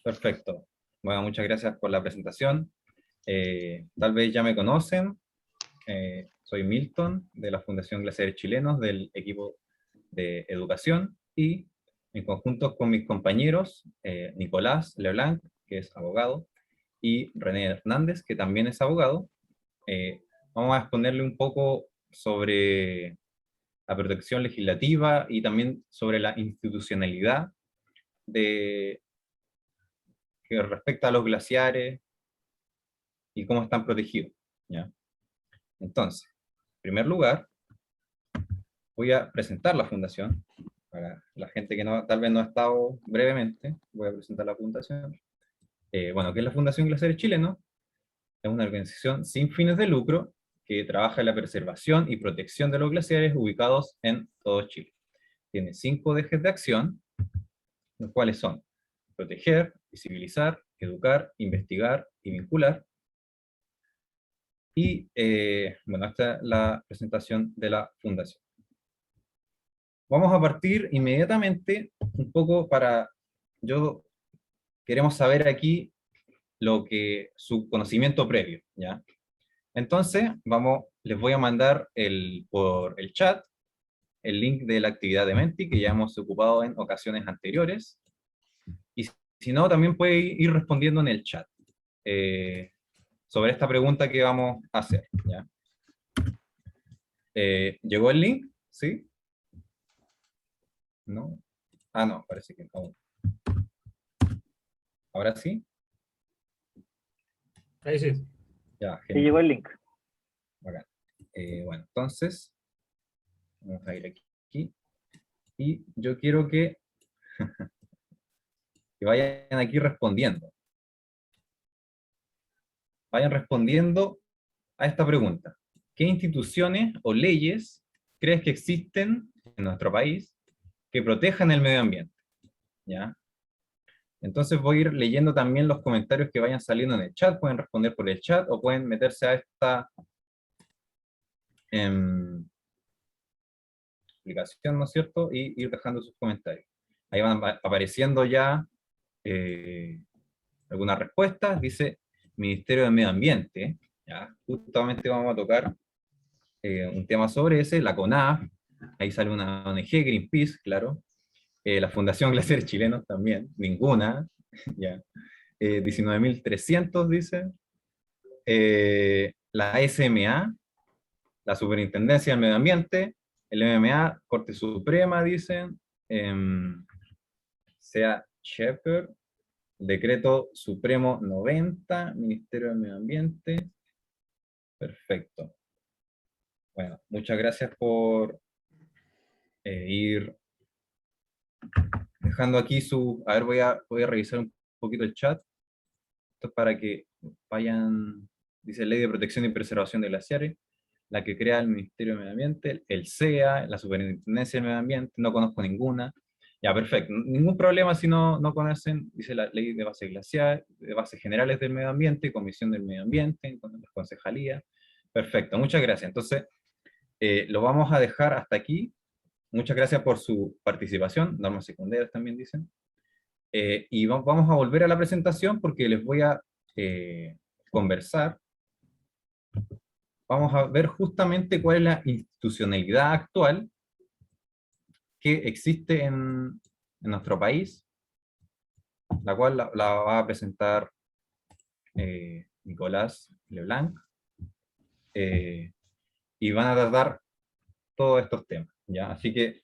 Perfecto. Bueno, muchas gracias por la presentación. Tal vez ya me conocen. Soy Milton, de la Fundación Glaciares Chilenos, del equipo de educación, y en conjunto con mis compañeros, Nicolás Leblanc, que es abogado, y René Hernández, que también es abogado, vamos a exponerle un poco sobre la protección legislativa y también sobre la institucionalidad de, que respecta a los glaciares y cómo están protegidos, ¿ya? Entonces, en primer lugar, voy a presentar la fundación. Para la gente que no, tal vez no ha estado brevemente, voy a presentar la fundación. Bueno, ¿qué es la Fundación Glaciares Chilenos? Es una organización sin fines de lucro que trabaja en la preservación y protección de los glaciares ubicados en todo Chile. Tiene 5 ejes de acción, los cuales son proteger, visibilizar, educar, investigar y vincular. Y bueno, esta es la presentación de la fundación. Vamos a partir inmediatamente un poco queremos saber aquí su conocimiento previo, ¿ya? Entonces, les voy a mandar por el chat el link de la actividad de Menti, que ya hemos ocupado en ocasiones anteriores, y si no, también puede ir respondiendo en el chat sobre esta pregunta que vamos a hacer, ¿ya? ¿Llegó el link? ¿Sí? ¿No? Ah, no, parece que no. ¿Ahora sí? Ahí sí. Ya, Sí, genial. llegó el link. Bacán. Bueno, entonces, vamos a ir aquí. Y yo quiero que vayan aquí respondiendo. Vayan respondiendo a esta pregunta. ¿Qué instituciones o leyes crees que existen en nuestro país que protejan el medio ambiente? ¿Ya? Entonces voy a ir leyendo también los comentarios que vayan saliendo en el chat. Pueden responder por el chat o pueden meterse a esta aplicación, ¿no es cierto? Y ir dejando sus comentarios. Ahí van apareciendo ya algunas respuestas. Dice Ministerio de Medio Ambiente. ¿Ya? Justamente vamos a tocar un tema sobre ese, la CONAF, ahí sale una ONG, Greenpeace, claro, la Fundación Glaciares Chilenos también, ninguna, ya. 19.300 dice, la SMA, la Superintendencia del Medio Ambiente, el MMA, Corte Suprema, dicen, sea Shepard, Decreto Supremo 90, Ministerio del Medio Ambiente, perfecto. Bueno, muchas gracias por ir dejando aquí a ver, voy a revisar un poquito el chat. Esto es para que vayan, dice Ley de Protección y Preservación de Glaciares, la que crea el Ministerio de Medio Ambiente, el SEA, la Superintendencia del Medio Ambiente, no conozco ninguna. Ya, perfecto. Ningún problema si no conocen, dice la Ley de Bases Glaciares, de Bases Generales del Medio Ambiente, Comisión del Medio Ambiente, con las concejalías. Perfecto, muchas gracias. Entonces, lo vamos a dejar hasta aquí. Muchas gracias por su participación, normas secundarias también dicen. Y vamos a volver a la presentación porque les voy a conversar. Vamos a ver justamente cuál es la institucionalidad actual que existe en nuestro país, la cual la va a presentar Nicolás Leblanc, y van a tratar todos estos temas, ¿ya? Así que,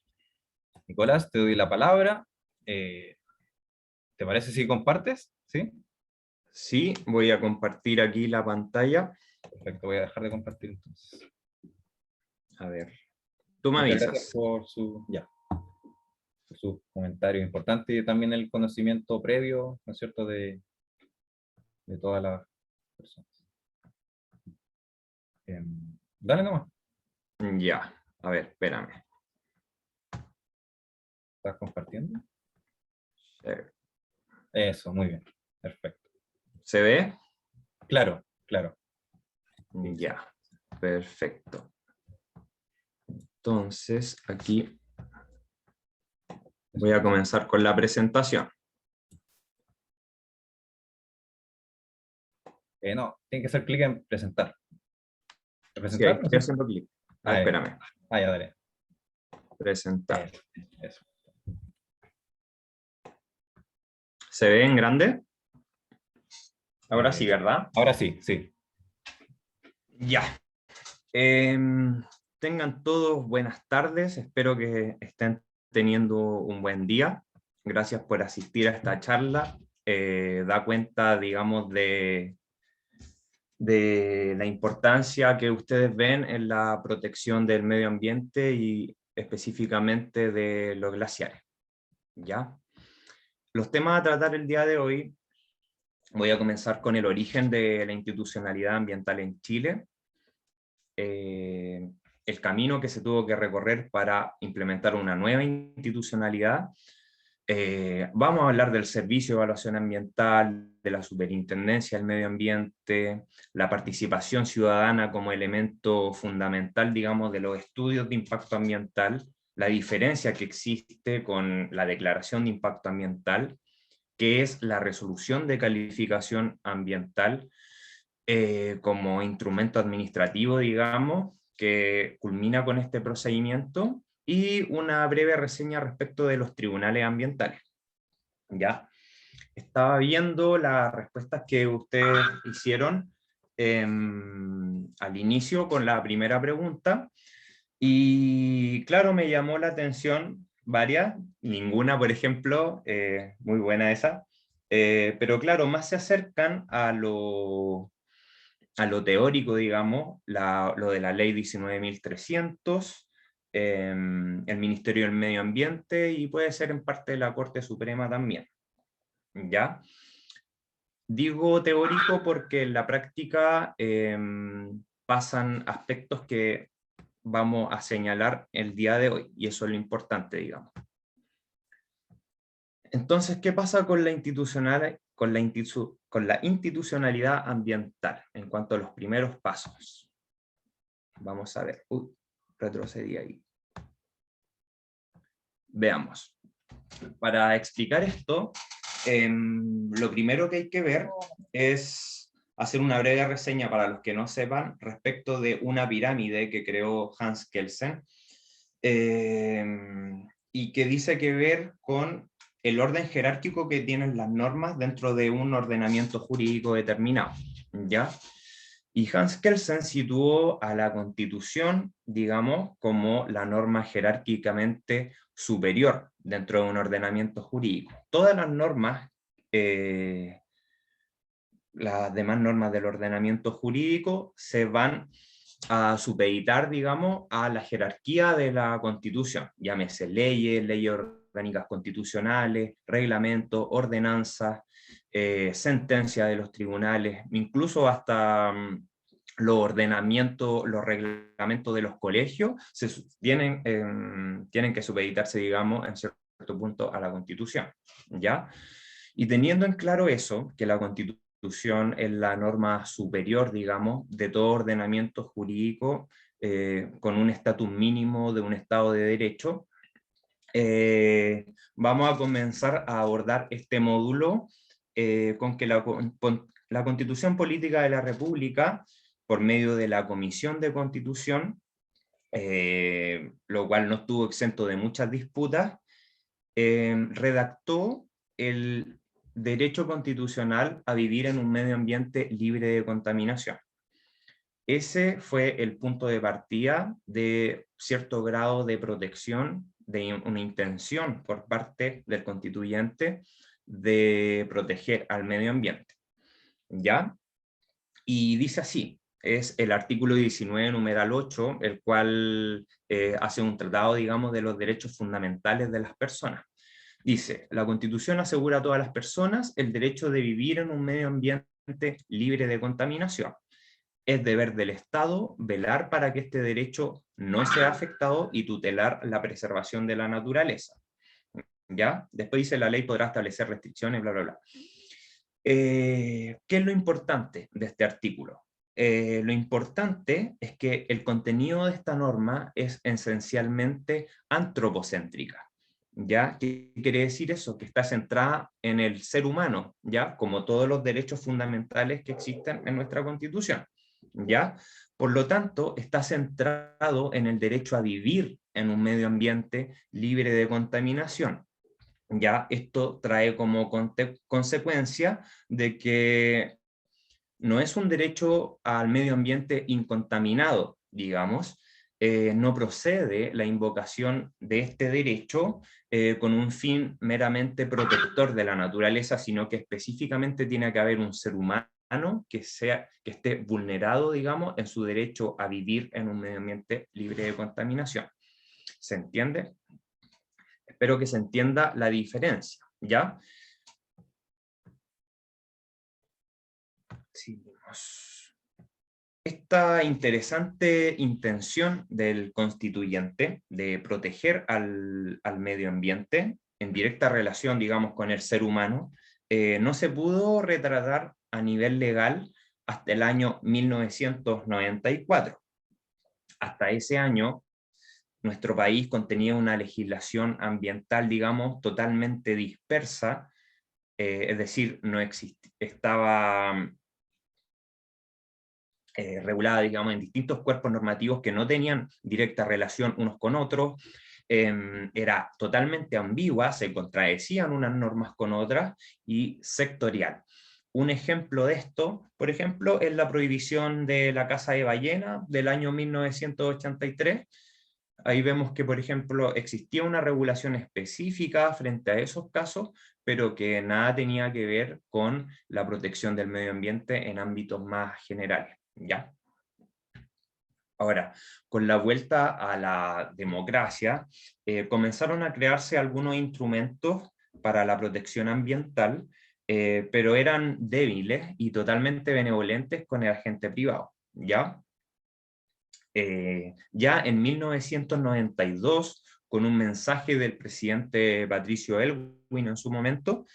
Nicolás, te doy la palabra. ¿Te parece si compartes? ¿Sí? Sí, voy a compartir aquí la pantalla. Perfecto, voy a dejar de compartir entonces. A ver, tú me Muchas avisas. gracias por su comentario importante y también el conocimiento previo, ¿no es cierto?, de todas las personas. Dale nomás. Ya, a ver, espérame. ¿Estás compartiendo? Eh, Eso, muy bien. Perfecto. ¿Se ve? Claro, claro. Ya, perfecto. Entonces, aquí voy a comenzar con la presentación. No, tiene que hacer clic en presentar. Sí, ahí ¿Presentar? ¿No estoy sé? haciendo clic. Ah, Ah, ya, espérame. ya, dale. Presentar. Eso. ¿Se ve en grande? Ahora sí, Eh, ¿verdad? ahora sí, sí. Ya. Tengan todos buenas tardes. Espero que estén teniendo un buen día. Gracias por asistir a esta charla. Da cuenta, digamos, de la importancia que ustedes ven en la protección del medio ambiente y específicamente de los glaciares. ¿Ya? Los temas a tratar el día de hoy, voy a comenzar con el origen de la institucionalidad ambiental en Chile, el camino que se tuvo que recorrer para implementar una nueva institucionalidad. Vamos a hablar del Servicio de Evaluación Ambiental, de la Superintendencia del Medio Ambiente, la participación ciudadana como elemento fundamental, digamos, de los estudios de impacto ambiental, la diferencia que existe con la Declaración de Impacto Ambiental, que es la resolución de calificación ambiental como instrumento administrativo, digamos, que culmina con este procedimiento, y una breve reseña respecto de los tribunales ambientales. ¿Ya? Estaba viendo las respuestas que ustedes hicieron al inicio con la primera pregunta, y claro, me llamó la atención varias, ninguna, por ejemplo, muy buena esa, pero claro, más se acercan a lo teórico, digamos, lo de la ley 19.300, el Ministerio del Medio Ambiente, y puede ser en parte de la Corte Suprema también. ¿Ya? Digo teórico porque en la práctica pasan aspectos que vamos a señalar el día de hoy, y eso es lo importante, digamos. Entonces, ¿qué pasa con la institucionalidad ambiental en cuanto a los primeros pasos? Vamos a ver. Retrocedí ahí. Veamos. Para explicar esto, lo primero que hay que ver es hacer una breve reseña para los que no sepan respecto de una pirámide que creó Hans Kelsen, y que dice que ver con el orden jerárquico que tienen las normas dentro de un ordenamiento jurídico determinado, ¿ya? Y Hans Kelsen situó a la Constitución, digamos, como la norma jerárquicamente superior dentro de un ordenamiento jurídico. Todas las normas, las demás normas del ordenamiento jurídico, se van a supeditar, digamos, a la jerarquía de la Constitución, llámese leyes, leyes orgánicas constitucionales, reglamentos, ordenanzas, sentencias de los tribunales, incluso hasta los ordenamientos, los reglamentos de los colegios tienen que supeditarse, digamos, en cierto punto a la Constitución, ¿ya? Y teniendo en claro eso, que la Constitución es la norma superior, digamos, de todo ordenamiento jurídico, con un estatus mínimo de un Estado de Derecho, vamos a comenzar a abordar este módulo con que la Constitución Política de la República, por medio de la Comisión de Constitución, lo cual no estuvo exento de muchas disputas, redactó el derecho constitucional a vivir en un medio ambiente libre de contaminación. Ese fue el punto de partida de cierto grado de protección, de una intención por parte del constituyente de proteger al medio ambiente. ¿Ya? Y dice así, es el artículo 19, numeral 8, el cual hace un tratado, digamos, de los derechos fundamentales de las personas. Dice, la Constitución asegura a todas las personas el derecho de vivir en un medio ambiente libre de contaminación. Es deber del Estado velar para que este derecho no sea afectado y tutelar la preservación de la naturaleza. ¿Ya? Después dice, la ley podrá establecer restricciones, bla, bla, bla. ¿Qué es lo importante de este artículo? Lo importante es que el contenido de esta norma es esencialmente antropocéntrica. ¿Ya? ¿Qué quiere decir eso? Que está centrada en el ser humano, ¿ya? Como todos los derechos fundamentales que existen en nuestra Constitución, ¿ya? Por lo tanto, está centrado en el derecho a vivir en un medio ambiente libre de contaminación. ¿Ya? Esto trae como consecuencia de que no es un derecho al medio ambiente incontaminado, digamos. No procede la invocación de este derecho con un fin meramente protector de la naturaleza, sino que específicamente tiene que haber un ser humano que esté vulnerado, digamos, en su derecho a vivir en un medio ambiente libre de contaminación. ¿Se entiende? Espero que se entienda la diferencia, ¿ya? Seguimos. Esta interesante intención del constituyente de proteger al medio ambiente en directa relación, digamos, con el ser humano, no se pudo retratar a nivel legal hasta el año 1994. Hasta ese año, nuestro país contenía una legislación ambiental, digamos, totalmente dispersa, es decir, no estaba regulada, digamos, en distintos cuerpos normativos que no tenían directa relación unos con otros, era totalmente ambigua, se contradecían unas normas con otras y sectorial. Un ejemplo de esto, por ejemplo, es la prohibición de la caza de ballena del año 1983. Ahí vemos que, por ejemplo, existía una regulación específica frente a esos casos, pero que nada tenía que ver con la protección del medio ambiente en ámbitos más generales, ¿ya? Ahora, con la vuelta a la democracia, comenzaron a crearse algunos instrumentos para la protección ambiental, pero eran débiles y totalmente benevolentes con el agente privado, ¿ya? Ya en 1992, con un mensaje del presidente Patricio Aylwin en su momento,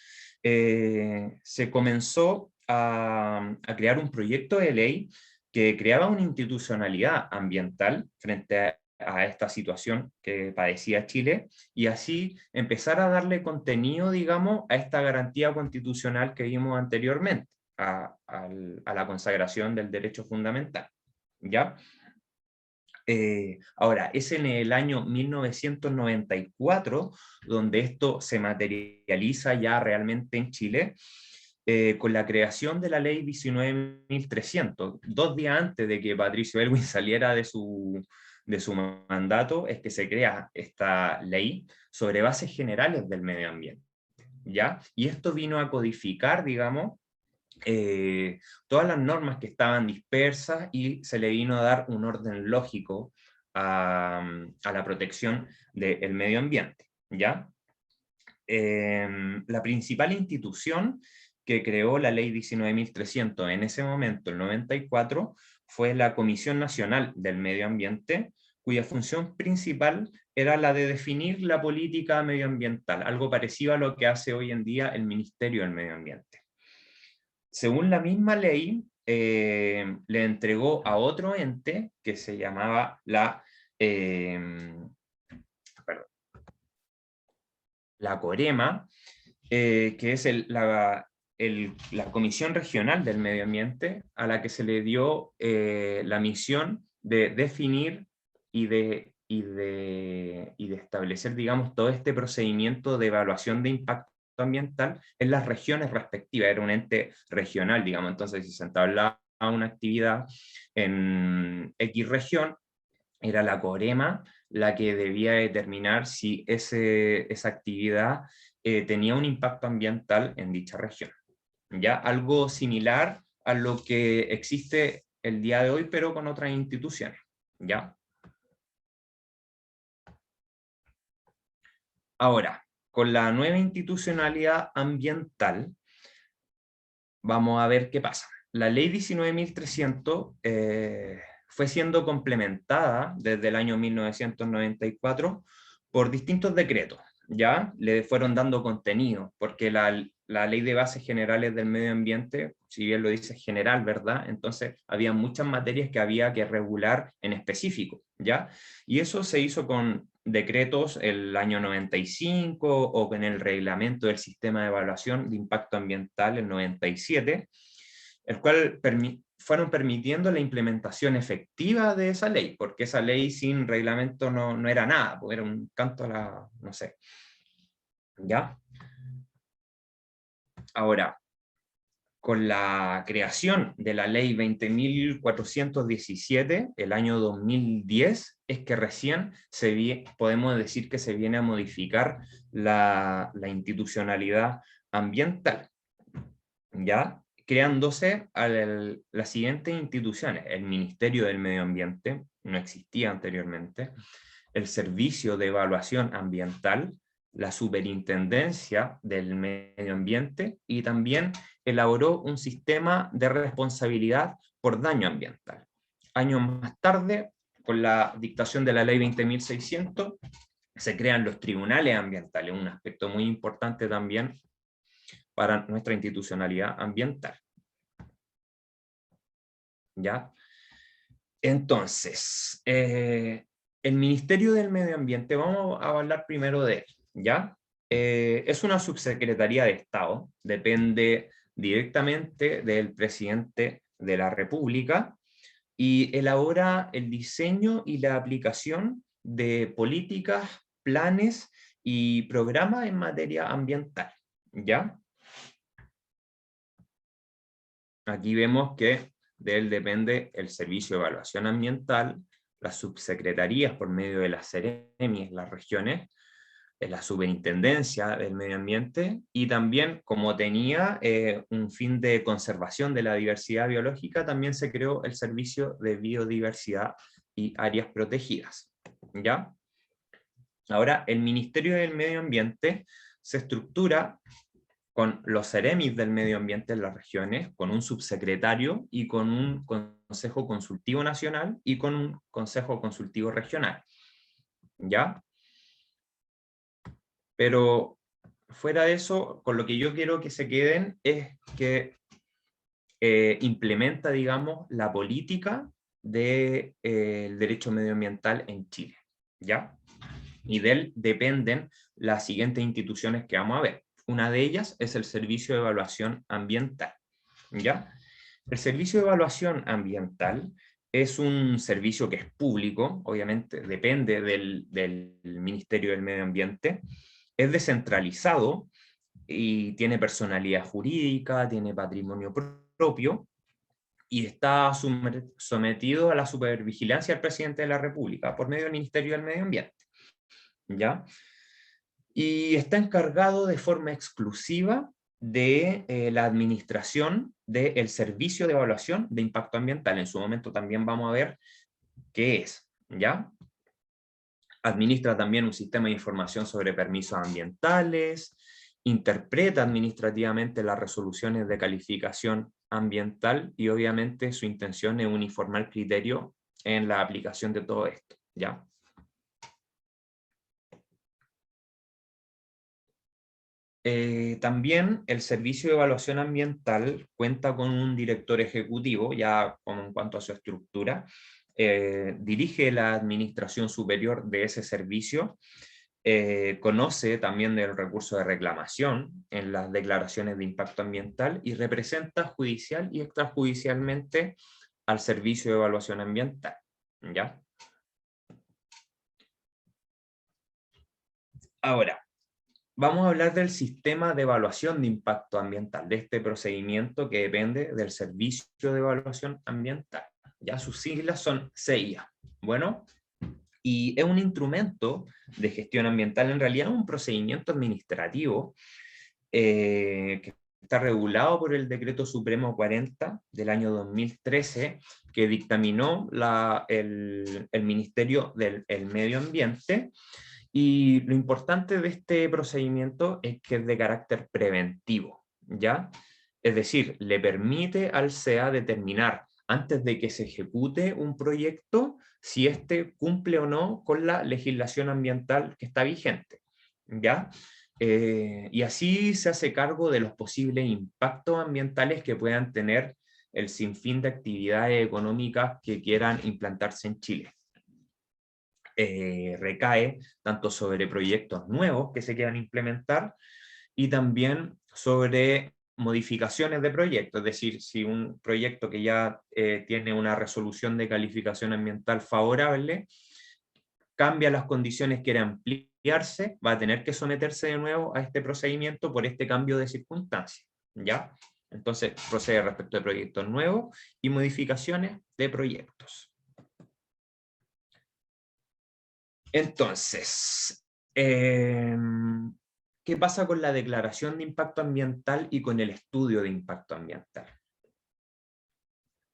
se comenzó a crear un proyecto de ley que creaba una institucionalidad ambiental frente a esta situación que padecía Chile, y así empezar a darle contenido, digamos, a esta garantía constitucional que vimos anteriormente, a la consagración del derecho fundamental, ¿ya? Ahora, es en el año 1994 donde esto se materializa ya realmente en Chile, con la creación de la ley 19.300. 2 días antes de que Patricio Aylwin saliera de su mandato, es que se crea esta ley sobre bases generales del medio ambiente, ¿ya? Y esto vino a codificar, digamos, todas las normas que estaban dispersas y se le vino a dar un orden lógico a la protección del medio ambiente, ¿ya? La principal institución que creó la ley 19.300 en ese momento, el 94, fue la Comisión Nacional del Medio Ambiente, cuya función principal era la de definir la política medioambiental, algo parecido a lo que hace hoy en día el Ministerio del Medio Ambiente. Según la misma ley, le entregó a otro ente que se llamaba la COREMA, que es la Comisión Regional del Medio Ambiente, a la que se le dio la misión de definir y de establecer, digamos, todo este procedimiento de evaluación de impacto ambiental en las regiones respectivas. Era un ente regional, digamos, entonces si se entablaba una actividad en X región, era la COREMA la que debía determinar si esa actividad tenía un impacto ambiental en dicha región. ¿Ya? Algo similar a lo que existe el día de hoy, pero con otras instituciones, ¿ya? Ahora, con la nueva institucionalidad ambiental, vamos a ver qué pasa. La ley 19.300 fue siendo complementada desde el año 1994 por distintos decretos, ¿ya? Le fueron dando contenido, porque la ley de bases generales del medio ambiente, si bien lo dice general, ¿verdad? Entonces había muchas materias que había que regular en específico, ¿ya? Y eso se hizo con decretos el año 95 o con el reglamento del sistema de evaluación de impacto ambiental el 97, el cual fueron permitiendo la implementación efectiva de esa ley, porque esa ley sin reglamento no era nada, porque era un canto a la, no sé. ¿Ya? Ahora, con la creación de la ley 20.417, el año 2010, es que recién podemos decir que se viene a modificar la institucionalidad ambiental, ¿ya? Creándose las siguientes instituciones: el Ministerio del Medio Ambiente, no existía anteriormente, el Servicio de Evaluación Ambiental, la Superintendencia del Medio Ambiente, y también elaboró un sistema de responsabilidad por daño ambiental. Años más tarde, con la dictación de la Ley 20.600, se crean los tribunales ambientales, un aspecto muy importante también para nuestra institucionalidad ambiental. ¿Ya? Entonces, el Ministerio del Medio Ambiente, vamos a hablar primero de él, ¿ya? Es una subsecretaría de Estado, depende directamente del presidente de la República y elabora el diseño y la aplicación de políticas, planes y programas en materia ambiental, ¿ya? Aquí vemos que de él depende el Servicio de Evaluación Ambiental, las subsecretarías por medio de las Seremis, las regiones, la Superintendencia del Medio Ambiente, y también, como tenía un fin de conservación de la diversidad biológica, también se creó el Servicio de Biodiversidad y Áreas Protegidas, ¿ya? Ahora, el Ministerio del Medio Ambiente se estructura con los seremis del medio ambiente en las regiones, con un subsecretario y con un consejo consultivo nacional y con un consejo consultivo regional. ¿Ya? Pero fuera de eso, con lo que yo quiero que se queden es que implementa, digamos, la política del derecho medioambiental en Chile. ¿Ya? Y de él dependen las siguientes instituciones que vamos a ver. Una de ellas es el Servicio de Evaluación Ambiental, ¿ya? El Servicio de Evaluación Ambiental es un servicio que es público, obviamente depende del Ministerio del Medio Ambiente, es descentralizado y tiene personalidad jurídica, tiene patrimonio propio y está sometido a la supervigilancia del presidente de la República por medio del Ministerio del Medio Ambiente, ¿ya? Y está encargado de forma exclusiva de la administración del Servicio de Evaluación de Impacto Ambiental. En su momento también vamos a ver qué es, ¿ya? Administra también un sistema de información sobre permisos ambientales, interpreta administrativamente las resoluciones de calificación ambiental y obviamente su intención es uniformar criterio en la aplicación de todo esto, ¿ya? También el Servicio de Evaluación Ambiental cuenta con un director ejecutivo, ya en cuanto a su estructura, dirige la administración superior de ese servicio, conoce también del recurso de reclamación en las declaraciones de impacto ambiental y representa judicial y extrajudicialmente al Servicio de Evaluación Ambiental, ¿ya? Ahora, vamos a hablar del sistema de evaluación de impacto ambiental, de este procedimiento que depende del Servicio de Evaluación Ambiental. Ya sus siglas son CIA. Bueno, y es un instrumento de gestión ambiental, en realidad un procedimiento administrativo que está regulado por el Decreto Supremo 40 del año 2013, que dictaminó el Ministerio del Medio Ambiente. Y lo importante de este procedimiento es que es de carácter preventivo, ¿ya? Es decir, le permite al SEA determinar antes de que se ejecute un proyecto si éste cumple o no con la legislación ambiental que está vigente, ¿ya? Y así se hace cargo de los posibles impactos ambientales que puedan tener el sinfín de actividades económicas que quieran implantarse en Chile. recae tanto sobre proyectos nuevos que se quieran implementar y también sobre modificaciones de proyectos, es decir, si un proyecto que ya tiene una resolución de calificación ambiental favorable, cambia las condiciones, quiere ampliarse, va a tener que someterse de nuevo a este procedimiento por este cambio de circunstancias, ¿ya? Entonces procede respecto de proyectos nuevos y modificaciones de proyectos. Entonces, ¿qué pasa con la declaración de impacto ambiental y con el estudio de impacto ambiental?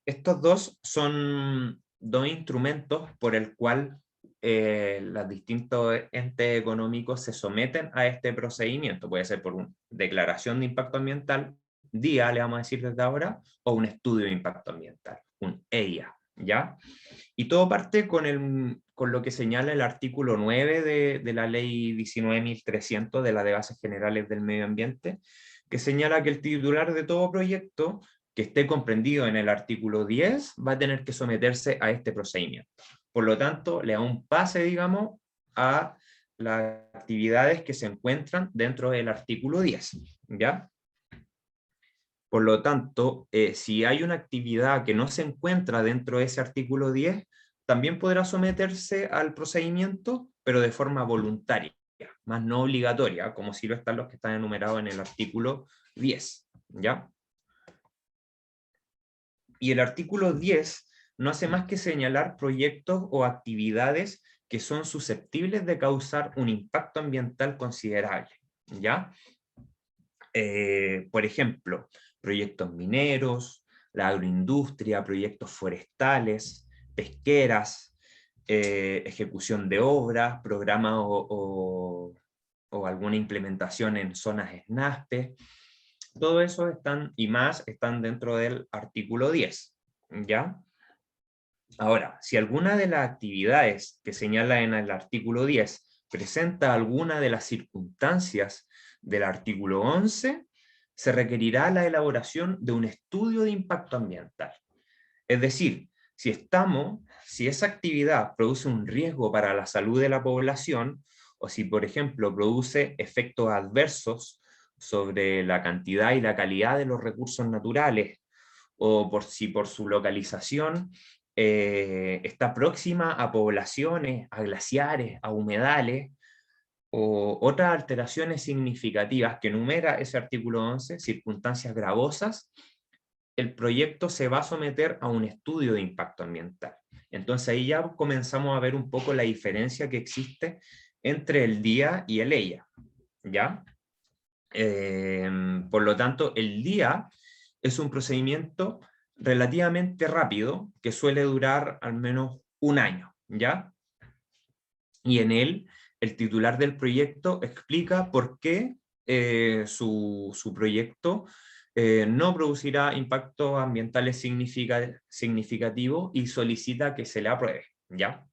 Estos dos son dos instrumentos por el cual los distintos entes económicos se someten a este procedimiento. Puede ser por una declaración de impacto ambiental, DIA, le vamos a decir desde ahora, o un estudio de impacto ambiental, un EIA, ¿ya? Y todo parte con lo que señala el artículo 9 de la ley 19.300 de la de Bases Generales del Medio Ambiente, que señala que el titular de todo proyecto que esté comprendido en el artículo 10 va a tener que someterse a este procedimiento. Por lo tanto, le da un pase, digamos, a las actividades que se encuentran dentro del artículo 10, ¿ya? Por lo tanto, si hay una actividad que no se encuentra dentro de ese artículo 10, también podrá someterse al procedimiento, pero de forma voluntaria, más no obligatoria, como si lo están los que están enumerados en el artículo 10, ¿ya? Y el artículo 10 no hace más que señalar proyectos o actividades que son susceptibles de causar un impacto ambiental considerable, ¿ya? Por ejemplo, proyectos mineros, la agroindustria, proyectos forestales, pesqueras, ejecución de obras, programas o alguna implementación en zonas SNASPE. Todo eso están, y más, están dentro del artículo 10, ¿ya? Ahora, si alguna de las actividades que señala en el artículo 10 presenta alguna de las circunstancias del artículo 11, se requerirá la elaboración de un estudio de impacto ambiental. Es decir, si esa actividad produce un riesgo para la salud de la población, o si, por ejemplo, produce efectos adversos sobre la cantidad y la calidad de los recursos naturales, o si por su localización está próxima a poblaciones, a glaciares, a humedales, o otras alteraciones significativas que enumera ese artículo 11, circunstancias gravosas, el proyecto se va a someter a un estudio de impacto ambiental. Entonces ahí ya comenzamos a ver un poco la diferencia que existe entre el DIA y el EIA, ¿ya? Por lo tanto, el DIA es un procedimiento relativamente rápido que suele durar al menos un año, ¿ya? Y en él, el titular del proyecto explica por qué su proyecto no producirá impactos ambientales significativos y solicita que se le apruebe, ¿ya?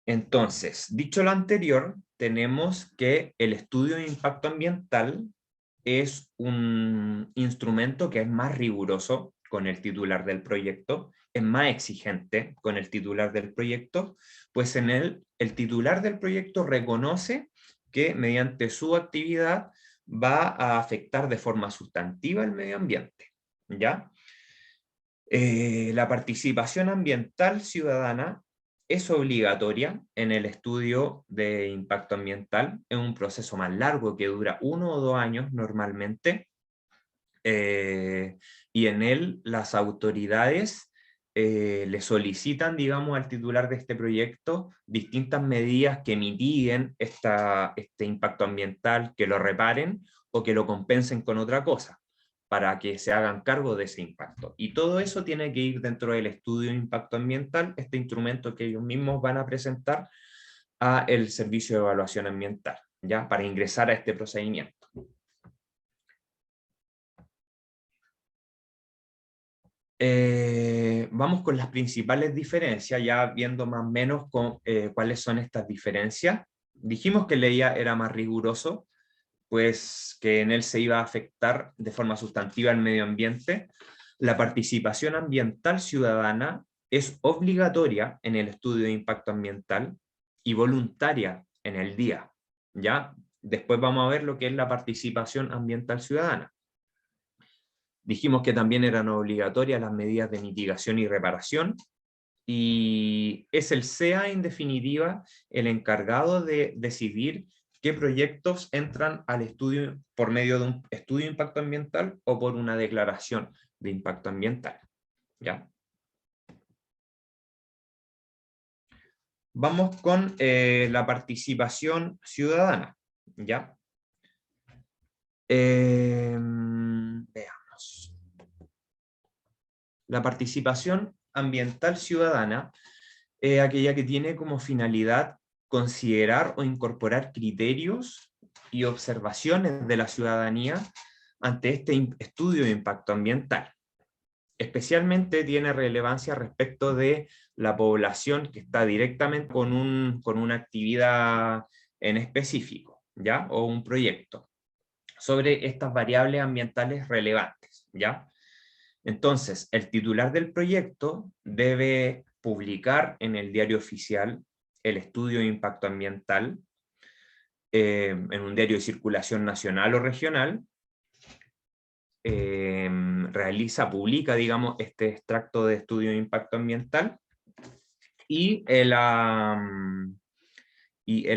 Entonces, dicho lo anterior, tenemos que el estudio de impacto ambiental es un instrumento que es más riguroso con el titular del proyecto, es más exigente con el titular del proyecto, pues en él el titular del proyecto reconoce que mediante su actividad va a afectar de forma sustantiva el medio ambiente, ¿ya? La participación ambiental ciudadana es obligatoria en el estudio de impacto ambiental, es un proceso más largo que dura 1 o 2 años normalmente, y en él las autoridades le solicitan, digamos, al titular de este proyecto distintas medidas que mitiguen este impacto ambiental, que lo reparen o que lo compensen con otra cosa, para que se hagan cargo de ese impacto. Y todo eso tiene que ir dentro del estudio de impacto ambiental, este instrumento que ellos mismos van a presentar a el Servicio de Evaluación Ambiental, ¿ya? Para ingresar a este procedimiento. Vamos con las principales diferencias, ya viendo más o menos cuáles son estas diferencias. Dijimos que el EIA era más riguroso, pues que en él se iba a afectar de forma sustantiva el medio ambiente. La participación ambiental ciudadana es obligatoria en el estudio de impacto ambiental y voluntaria en el día, ¿ya? Después vamos a ver lo que es la participación ambiental ciudadana. Dijimos que también eran obligatorias las medidas de mitigación y reparación, y es el SEA, en definitiva, el encargado de decidir qué proyectos entran al estudio por medio de un estudio de impacto ambiental o por una declaración de impacto ambiental, ¿ya? Vamos con la participación ciudadana, ¿ya? Veamos. La participación ambiental ciudadana es aquella que tiene como finalidad considerar o incorporar criterios y observaciones de la ciudadanía ante este estudio de impacto ambiental. Especialmente tiene relevancia respecto de la población que está directamente con una actividad en específico, ¿ya? O un proyecto, sobre estas variables ambientales relevantes, ¿ya? Entonces, el titular del proyecto debe publicar en el diario oficial el estudio de impacto ambiental, en un diario de circulación nacional o regional, publica, digamos, este extracto de estudio de impacto ambiental, y el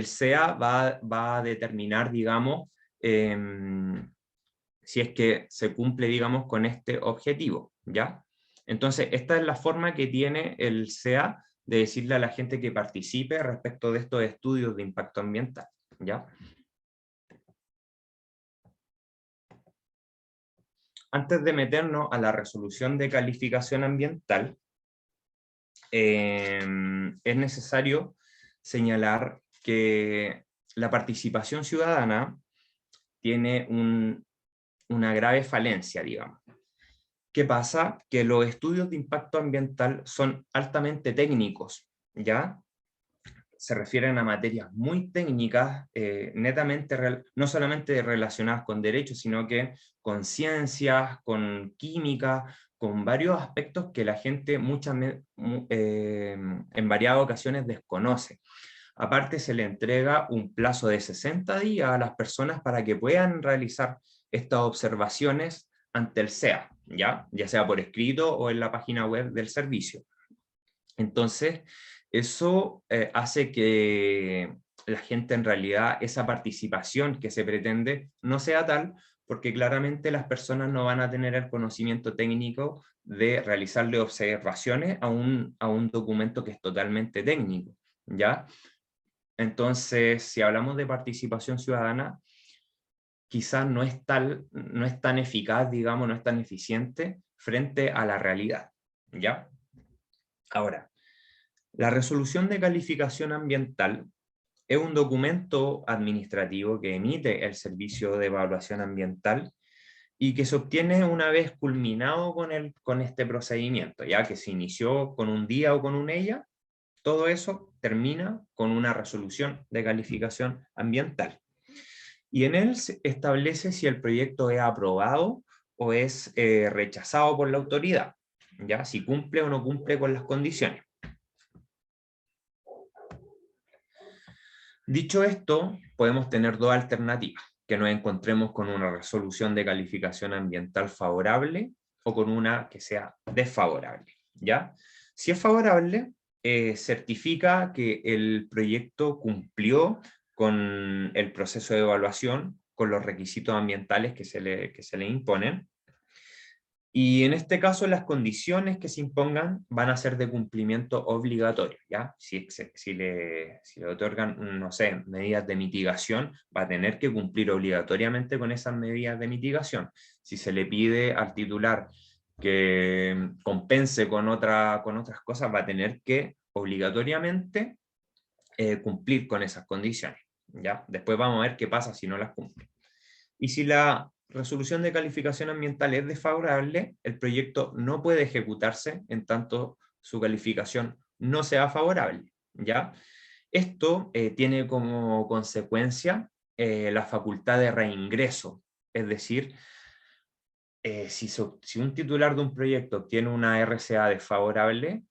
SEA va a determinar, digamos, si es que se cumple, digamos, con este objetivo, ¿ya? Entonces, esta es la forma que tiene el SEA de decirle a la gente que participe respecto de estos estudios de impacto ambiental, ¿ya? Antes de meternos a la resolución de calificación ambiental, es necesario señalar que la participación ciudadana tiene una grave falencia, digamos. ¿Qué pasa? Que los estudios de impacto ambiental son altamente técnicos, ¿ya? Se refieren a materias muy técnicas, netamente, no solamente relacionadas con derechos, sino que con ciencias, con química, con varios aspectos que la gente en variadas ocasiones desconoce. Aparte, se le entrega un plazo de 60 días a las personas para que puedan realizar estas observaciones ante el SEA, ya sea por escrito o en la página web del servicio. Entonces, eso hace que la gente, en realidad, esa participación que se pretende no sea tal, porque claramente las personas no van a tener el conocimiento técnico de realizarle observaciones a un documento que es totalmente técnico, ¿ya? Entonces, si hablamos de participación ciudadana, quizás no es tan eficaz, digamos, no es tan eficiente frente a la realidad, ¿ya? Ahora, la resolución de calificación ambiental es un documento administrativo que emite el Servicio de Evaluación Ambiental y que se obtiene una vez culminado con este procedimiento, ya que se inició con un día o con un ella. Todo eso termina con una resolución de calificación ambiental. Y en él se establece si el proyecto es aprobado o es rechazado por la autoridad, ¿ya? Si cumple o no cumple con las condiciones. Dicho esto, podemos tener dos alternativas: que nos encontremos con una resolución de calificación ambiental favorable o con una que sea desfavorable, ¿ya? Si es favorable, certifica que el proyecto cumplió con el proceso de evaluación, con los requisitos ambientales que se le imponen. Y en este caso, las condiciones que se impongan van a ser de cumplimiento obligatorio, ¿ya? Si le otorgan, no sé, medidas de mitigación, va a tener que cumplir obligatoriamente con esas medidas de mitigación. Si se le pide al titular que compense con otras cosas, va a tener que obligatoriamente cumplir con esas condiciones, ¿ya? Después vamos a ver qué pasa si no las cumple. Y si la resolución de calificación ambiental es desfavorable, el proyecto no puede ejecutarse en tanto su calificación no sea favorable, ¿ya? Esto tiene como consecuencia la facultad de reingreso, es decir, si un titular de un proyecto obtiene una RCA desfavorable,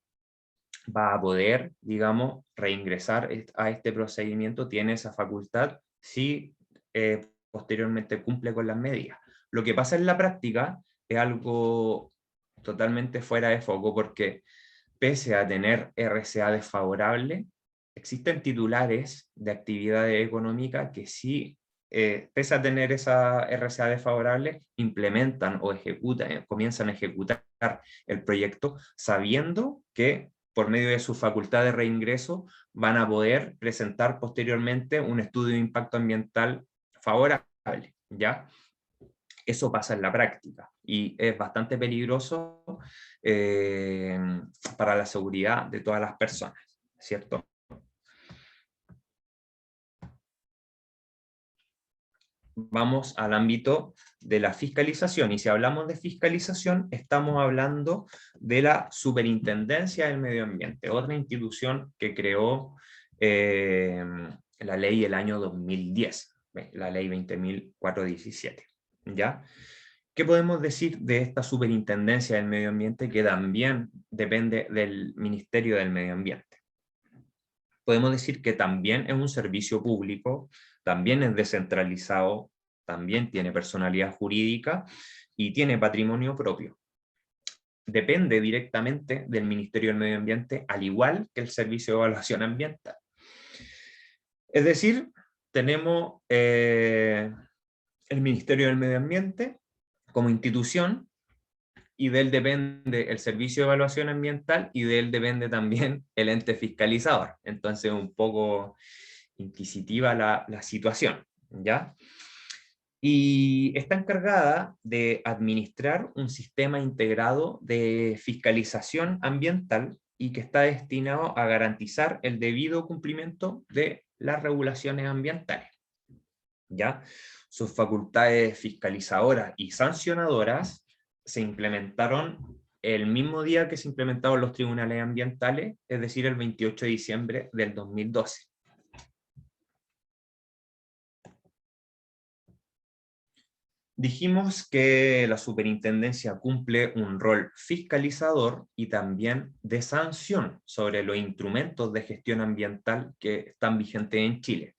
va a poder, digamos, reingresar a este procedimiento, tiene esa facultad si posteriormente cumple con las medidas. Lo que pasa en la práctica es algo totalmente fuera de foco, porque pese a tener RCA desfavorable, existen titulares de actividades económicas que sí, pese a tener esa RCA desfavorable, implementan o ejecutan, comienzan a ejecutar el proyecto sabiendo que por medio de su facultad de reingreso van a poder presentar posteriormente un estudio de impacto ambiental favorable, ¿ya? Eso pasa en la práctica y es bastante peligroso para la seguridad de todas las personas, ¿cierto? Vamos al ámbito de la fiscalización, y si hablamos de fiscalización, estamos hablando de la Superintendencia del Medio Ambiente, otra institución que creó la ley el año 2010, la ley 20.417, ¿ya? ¿Qué podemos decir de esta Superintendencia del Medio Ambiente que también depende del Ministerio del Medio Ambiente? Podemos decir que también es un servicio público, también es descentralizado, también tiene personalidad jurídica y tiene patrimonio propio. Depende directamente del Ministerio del Medio Ambiente, al igual que el Servicio de Evaluación Ambiental. Es decir, tenemos el Ministerio del Medio Ambiente como institución, y de él depende el Servicio de Evaluación Ambiental, y de él depende también el ente fiscalizador. Entonces, un poco inquisitiva la situación, ¿ya? Y está encargada de administrar un sistema integrado de fiscalización ambiental y que está destinado a garantizar el debido cumplimiento de las regulaciones ambientales, ¿ya? Sus facultades fiscalizadoras y sancionadoras se implementaron el mismo día que se implementaron los tribunales ambientales, es decir, el 28 de diciembre del 2012. Dijimos que la superintendencia cumple un rol fiscalizador y también de sanción sobre los instrumentos de gestión ambiental que están vigentes en Chile.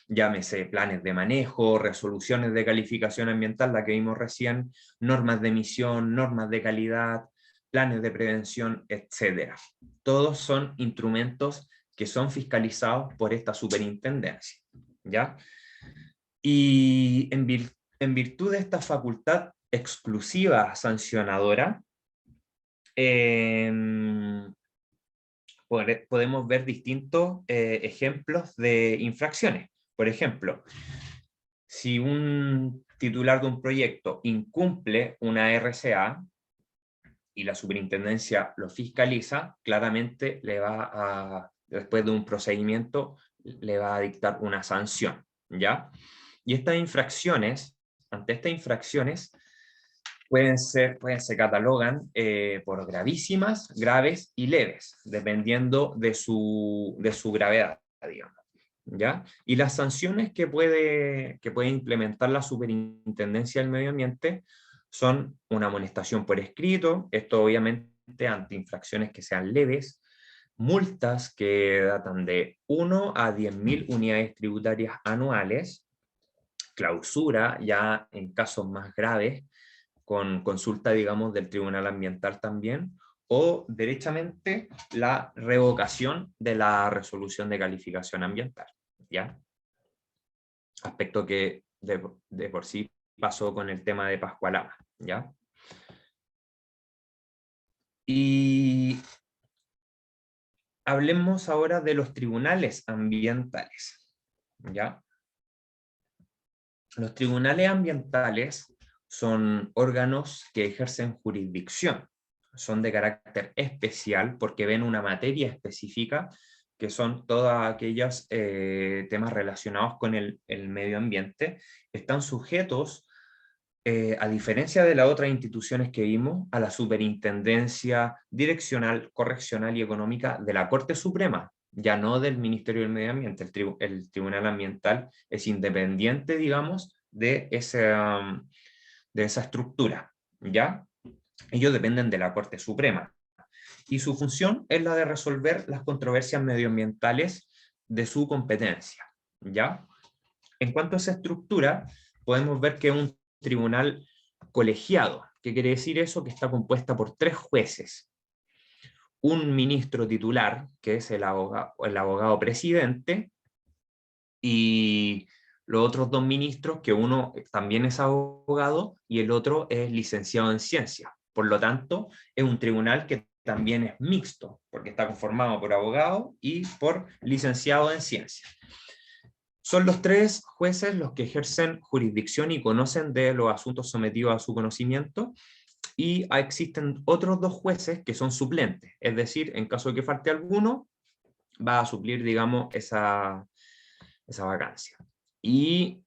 Llámese planes de manejo, resoluciones de calificación ambiental, la que vimos recién, normas de emisión, normas de calidad, planes de prevención, etc. Todos son instrumentos que son fiscalizados por esta superintendencia, ¿ya? Y en virtud de esta facultad exclusiva sancionadora, podemos ver distintos ejemplos de infracciones. Por ejemplo, si un titular de un proyecto incumple una RCA y la superintendencia lo fiscaliza, claramente después de un procedimiento, le va a dictar una sanción, ¿ya? Y ante estas infracciones, se catalogan por gravísimas, graves y leves, dependiendo de su gravedad, digamos, ¿ya? Y las sanciones que puede implementar la Superintendencia del Medio Ambiente son una amonestación por escrito, esto obviamente ante infracciones que sean leves, multas que datan de 1 a 10.000 unidades tributarias anuales, clausura ya en casos más graves, con consulta, digamos, del Tribunal Ambiental también, o derechamente la revocación de la resolución de calificación ambiental, ¿ya? Aspecto que de por sí pasó con el tema de Pascualama, ¿ya? Y hablemos ahora de los tribunales ambientales, ¿ya? Los tribunales ambientales son órganos que ejercen jurisdicción, son de carácter especial porque ven una materia específica, que son todos aquellos temas relacionados con el medio ambiente. Están sujetos, a diferencia de las otras instituciones que vimos, a la superintendencia direccional, correccional y económica de la Corte Suprema, ya no del Ministerio del Medio Ambiente. El Tribunal Ambiental es independiente, digamos, de esa estructura, ¿ya? Ellos dependen de la Corte Suprema. Y su función es la de resolver las controversias medioambientales de su competencia, ¿ya? En cuanto a esa estructura, podemos ver que es un tribunal colegiado. ¿Qué quiere decir eso? Que está compuesta por 3 jueces. Un ministro titular, que es el abogado presidente, y los otros 2 ministros, que uno también es abogado y el otro es licenciado en ciencias. Por lo tanto, es un tribunal que también es mixto, porque está conformado por abogados y por licenciados en ciencias. Son los 3 jueces los que ejercen jurisdicción y conocen de los asuntos sometidos a su conocimiento, y existen otros 2 jueces que son suplentes, es decir, en caso de que falte alguno, va a suplir, digamos, esa vacancia. Y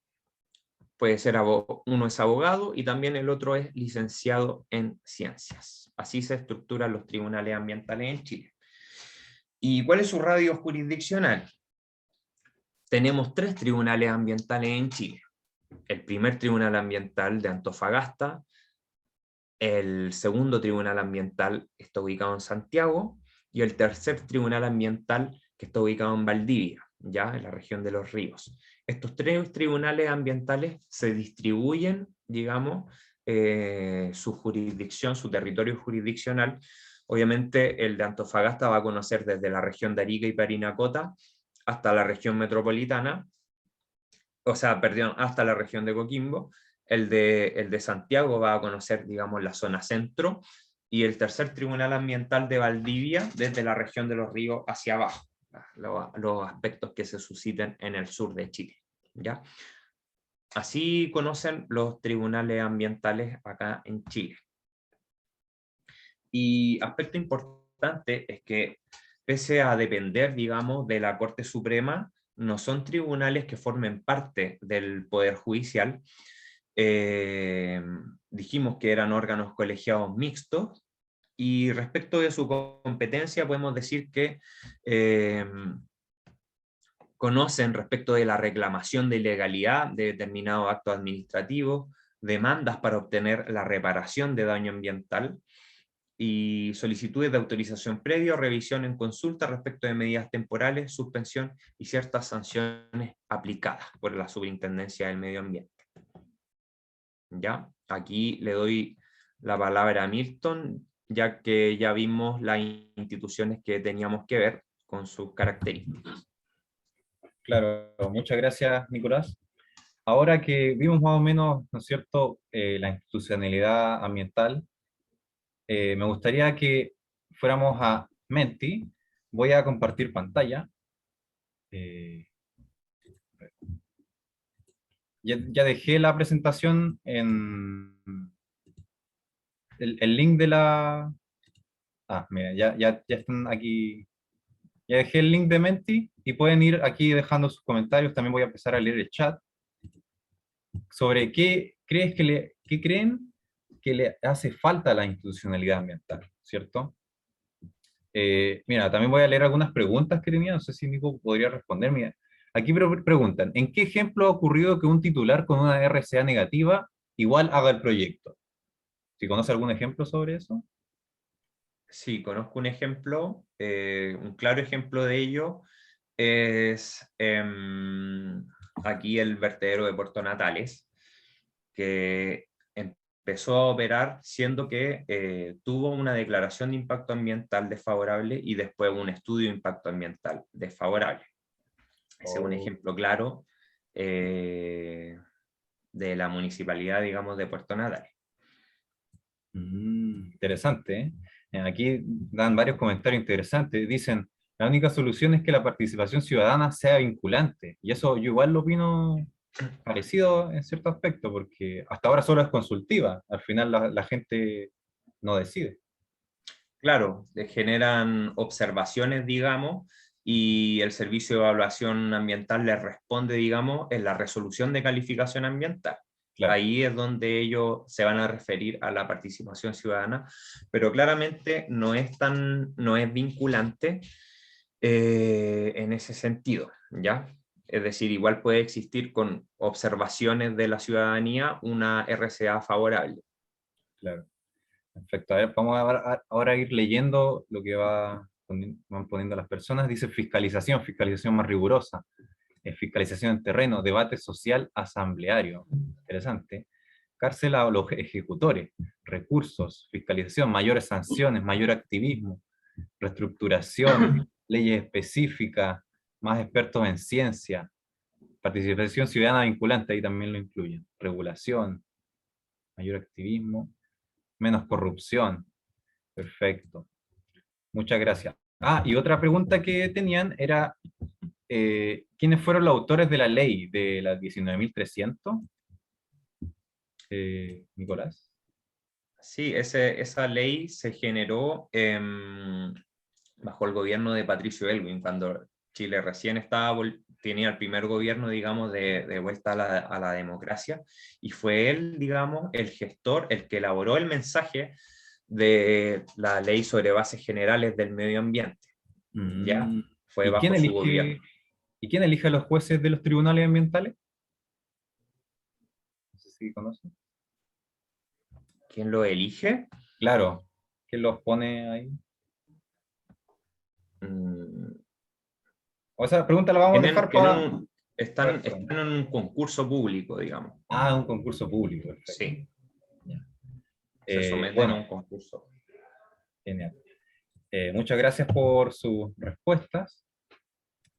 puede ser uno es abogado y también el otro es licenciado en ciencias. Así se estructuran los tribunales ambientales en Chile. ¿Y cuál es su radio jurisdiccional? Tenemos 3 tribunales ambientales en Chile. El primer tribunal ambiental de Antofagasta, el segundo tribunal ambiental está ubicado en Santiago, y el tercer tribunal ambiental que está ubicado en Valdivia, ya en la región de Los Ríos. Estos 3 tribunales ambientales se distribuyen, digamos, su jurisdicción, su territorio jurisdiccional. Obviamente el de Antofagasta va a conocer desde la región de Arica y Parinacota hasta la región metropolitana, o sea, perdón, hasta la región de Coquimbo. El de Santiago va a conocer, digamos, la zona centro, y el tercer tribunal ambiental de Valdivia desde la región de Los Ríos hacia abajo, los aspectos que se susciten en el sur de Chile, ¿ya? Así conocen los tribunales ambientales acá en Chile. Y aspecto importante es que, pese a depender, digamos, de la Corte Suprema, no son tribunales que formen parte del Poder Judicial. Dijimos que eran órganos colegiados mixtos, y respecto de su competencia podemos decir que conocen respecto de la reclamación de ilegalidad de determinados actos administrativos, demandas para obtener la reparación de daño ambiental, y solicitudes de autorización previa o revisión en consulta respecto de medidas temporales, suspensión y ciertas sanciones aplicadas por la Superintendencia del Medio Ambiente. ¿Ya? Aquí le doy la palabra a Milton, ya que ya vimos las instituciones que teníamos que ver con sus características. Claro, muchas gracias, Nicolás. Ahora que vimos más o menos, ¿no es cierto?, la institucionalidad ambiental, me gustaría que fuéramos a Menti. Voy a compartir pantalla. Eh, ya dejé la presentación en el link de la... Ah, mira, ya están aquí. Ya dejé el link de Menti y pueden ir aquí dejando sus comentarios. También voy a empezar a leer el chat sobre qué creen que le hace falta a la institucionalidad ambiental, ¿cierto? Mira, también voy a leer algunas preguntas que tenía, no sé si Nico podría responder. Mira, aquí preguntan, ¿en qué ejemplo ha ocurrido que un titular con una RCA negativa igual haga el proyecto? ¿Si conoce algún ejemplo sobre eso? Sí, conozco un ejemplo, un claro ejemplo de ello es aquí el vertedero de Puerto Natales, que empezó a operar siendo que tuvo una declaración de impacto ambiental desfavorable y después un estudio de impacto ambiental desfavorable. Ese es un ejemplo claro de la municipalidad, digamos, de Puerto Natales. Interesante, ¿eh? Aquí dan varios comentarios interesantes. Dicen, la única solución es que la participación ciudadana sea vinculante. Y eso yo igual lo opino parecido en cierto aspecto, porque hasta ahora solo es consultiva. Al final la gente no decide. Claro, generan observaciones, digamos, y el servicio de evaluación ambiental les responde, digamos, en la resolución de calificación ambiental. Claro. Ahí es donde ellos se van a referir a la participación ciudadana, pero claramente no es vinculante en ese sentido, ¿ya? Es decir, igual puede existir con observaciones de la ciudadanía una RCA favorable. Claro. Perfecto. A ver, vamos ahora a ir leyendo lo que van poniendo las personas. Dice fiscalización, fiscalización más rigurosa, fiscalización en terreno, debate social asambleario. Interesante. Cárcel a los ejecutores, recursos, fiscalización, mayores sanciones, mayor activismo, reestructuración, leyes específicas, más expertos en ciencia, participación ciudadana vinculante, ahí también lo incluyen, regulación, mayor activismo, menos corrupción. Perfecto. Muchas gracias. Ah, y otra pregunta que tenían era, ¿quiénes fueron los autores de la ley de las 19.300? Nicolás. Sí, esa ley se generó bajo el gobierno de Patricio Elwin, cuando Chile recién tenía el primer gobierno, digamos, de vuelta a la democracia, y fue él, digamos, el gestor, el que elaboró el mensaje de la ley sobre bases generales del medio ambiente. ¿Ya? Fue ¿Y quién bajo su gobierno. elige a los jueces de los tribunales ambientales? No sé si conocen. ¿Quién lo elige? Claro, ¿quién los pone ahí? Mm, O esa pregunta la vamos a dejar para... están en un concurso público, digamos. Ah, un concurso público, perfecto. Sí. Ya. Se someten Bueno, a un concurso. genial. Muchas gracias por sus respuestas.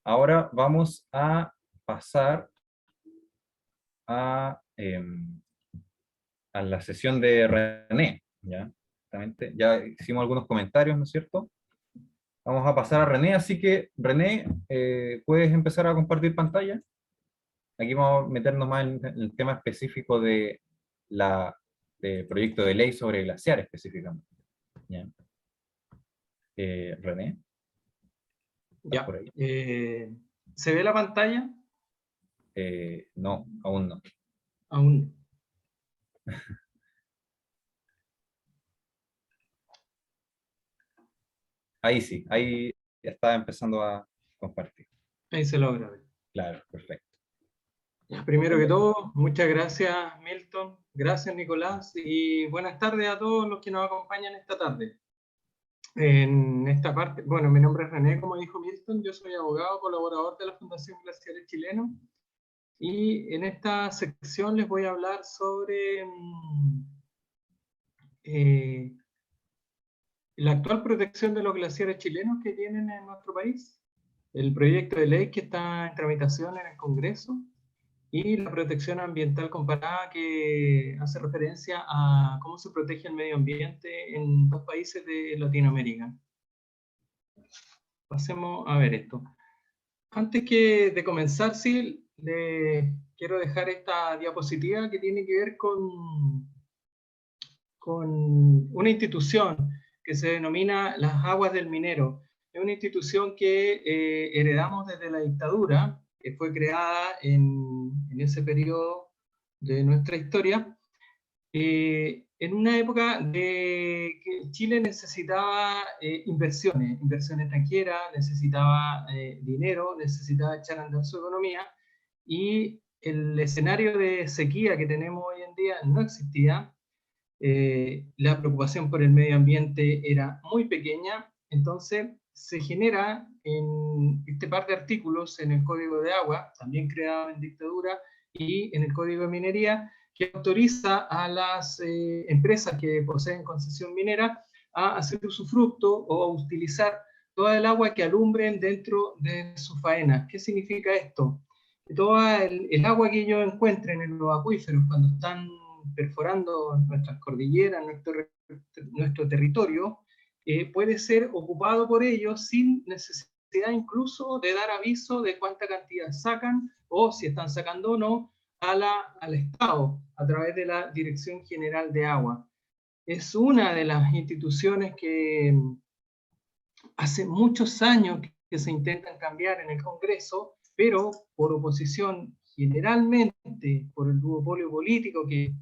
Ahora vamos a pasar a la sesión de René. ¿Ya? Exactamente. Ya hicimos algunos comentarios, ¿no es cierto? Vamos a pasar a René, así que René, ¿puedes empezar a compartir pantalla? Aquí vamos a meternos más en el tema específico de del proyecto de ley sobre glaciares específicamente. ¿Ya? René, ¿estás Ya. por ahí? ¿Se ve la pantalla? No, aún no. Aún. Ahí sí, ahí ya está empezando a compartir. Ahí se logra ver. Claro, perfecto. Ya, primero que todo, muchas gracias Milton, gracias Nicolás y buenas tardes a todos los que nos acompañan esta tarde. En esta parte, bueno, mi nombre es René, como dijo Milton, yo soy abogado, colaborador de la Fundación Glaciares Chilenos y en esta sección les voy a hablar sobre la actual protección de los glaciares chilenos que tienen en nuestro país, el proyecto de ley que está en tramitación en el Congreso y la protección ambiental comparada que hace referencia a cómo se protege el medio ambiente en dos países de Latinoamérica. Pasemos a ver esto. Antes de comenzar, sí, le quiero dejar esta diapositiva que tiene que ver con una institución que se denomina las Aguas del Minero. Es una institución que heredamos desde la dictadura, que fue creada en ese periodo de nuestra historia, en una época de que Chile necesitaba inversiones extranjeras, necesitaba dinero, necesitaba echar a andar su economía, y el escenario de sequía que tenemos hoy en día no existía. La preocupación por el medio ambiente era muy pequeña, entonces se genera en este par de artículos en el Código de Agua, también creado en dictadura, y en el Código de Minería, que autoriza a las empresas que poseen concesión minera a hacer usufructo o a utilizar toda el agua que alumbren dentro de sus faenas. ¿Qué significa esto? Que toda el agua que ellos encuentren en los acuíferos cuando están perforando nuestras cordilleras, nuestro territorio, puede ser ocupado por ellos sin necesidad incluso de dar aviso de cuánta cantidad sacan o si están sacando o no al Estado a través de la Dirección General de Agua. Es una de las instituciones que hace muchos años que se intentan cambiar en el Congreso, pero por oposición generalmente por el duopolio político que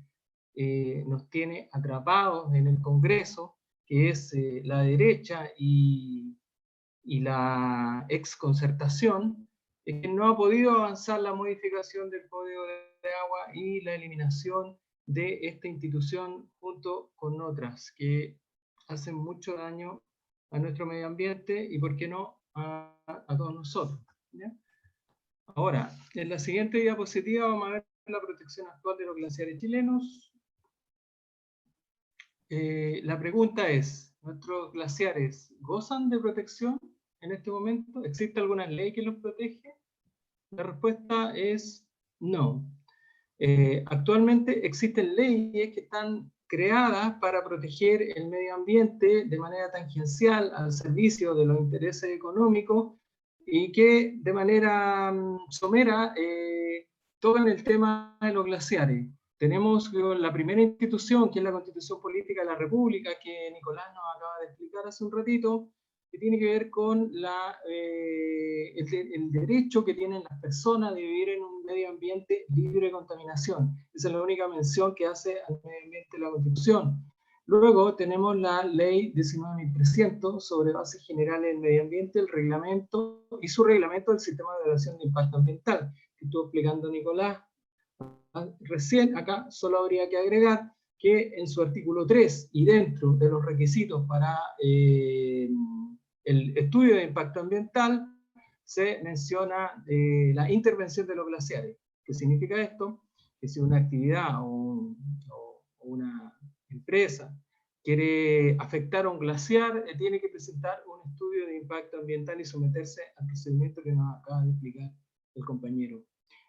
nos tiene atrapados en el Congreso, que es la derecha y la exconcertación, es que no ha podido avanzar la modificación del Código de Agua y la eliminación de esta institución junto con otras que hacen mucho daño a nuestro medio ambiente y, por qué no, a todos nosotros, ¿ya? Ahora, en la siguiente diapositiva vamos a ver la protección actual de los glaciares chilenos. La pregunta es, ¿nuestros glaciares gozan de protección en este momento? ¿Existe alguna ley que los protege? La respuesta es no. Actualmente existen leyes que están creadas para proteger el medio ambiente de manera tangencial al servicio de los intereses económicos y que de manera somera tocan el tema de los glaciares. Tenemos la primera institución, que es la Constitución Política de la República, que Nicolás nos acaba de explicar hace un ratito, que tiene que ver con el derecho que tienen las personas de vivir en un medio ambiente libre de contaminación. Esa es la única mención que hace al medio ambiente la Constitución. Luego tenemos la Ley 19.300 sobre bases generales del medio ambiente, el reglamento y su reglamento del sistema de evaluación de impacto ambiental, que estuvo explicando Nicolás recién. Acá solo habría que agregar que en su artículo 3 y dentro de los requisitos para el estudio de impacto ambiental se menciona la intervención de los glaciares. ¿Qué significa esto? Que si una actividad o una empresa quiere afectar a un glaciar, tiene que presentar un estudio de impacto ambiental y someterse al procedimiento que nos acaba de explicar el compañero.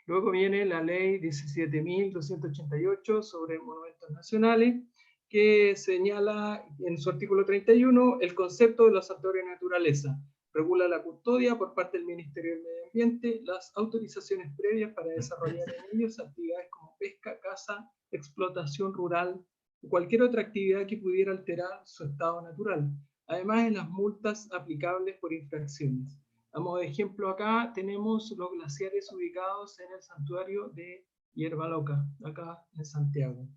Luego viene la ley 17.288 sobre monumentos nacionales, que señala en su artículo 31 el concepto de los santuarios de naturaleza. Regula la custodia por parte del Ministerio del Medio Ambiente, las autorizaciones previas para desarrollar en ellos actividades como pesca, caza, explotación rural, o cualquier otra actividad que pudiera alterar su estado natural, además de las multas aplicables por infracciones. A modo de ejemplo, acá tenemos los glaciares ubicados en el santuario de Hierba Loca, acá en Santiago.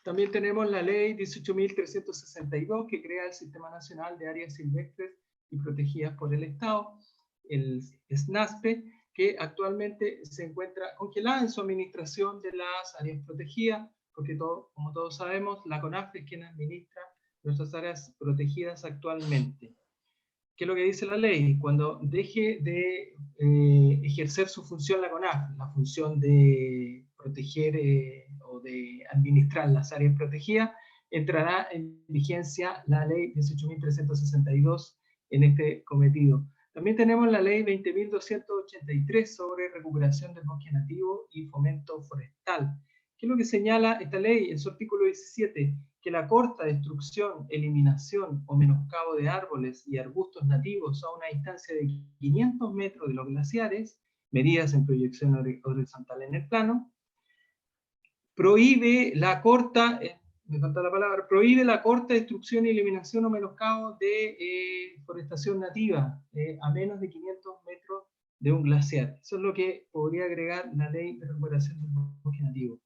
También tenemos la ley 18.362, que crea el Sistema Nacional de Áreas Silvestres y Protegidas por el Estado, el SNASPE, que actualmente se encuentra congelada en su administración de las áreas protegidas, porque como todos sabemos, la CONAF es quien administra nuestras áreas protegidas actualmente. ¿Qué es lo que dice la ley? Cuando deje de ejercer su función la CONAF, la función de proteger o de administrar las áreas protegidas, entrará en vigencia la ley 18.362 en este cometido. También tenemos la ley 20.283 sobre recuperación del bosque nativo y fomento forestal. ¿Qué es lo que señala esta ley en su artículo 17? Que la corta destrucción, eliminación o menoscabo de árboles y arbustos nativos a una distancia de 500 metros de los glaciares, medidas en proyección horizontal en el plano, prohíbe la corta, prohíbe la corta destrucción, eliminación o menoscabo de forestación nativa a menos de 500 metros de un glaciar. Eso es lo que podría agregar la ley de recuperación del bosque nativo.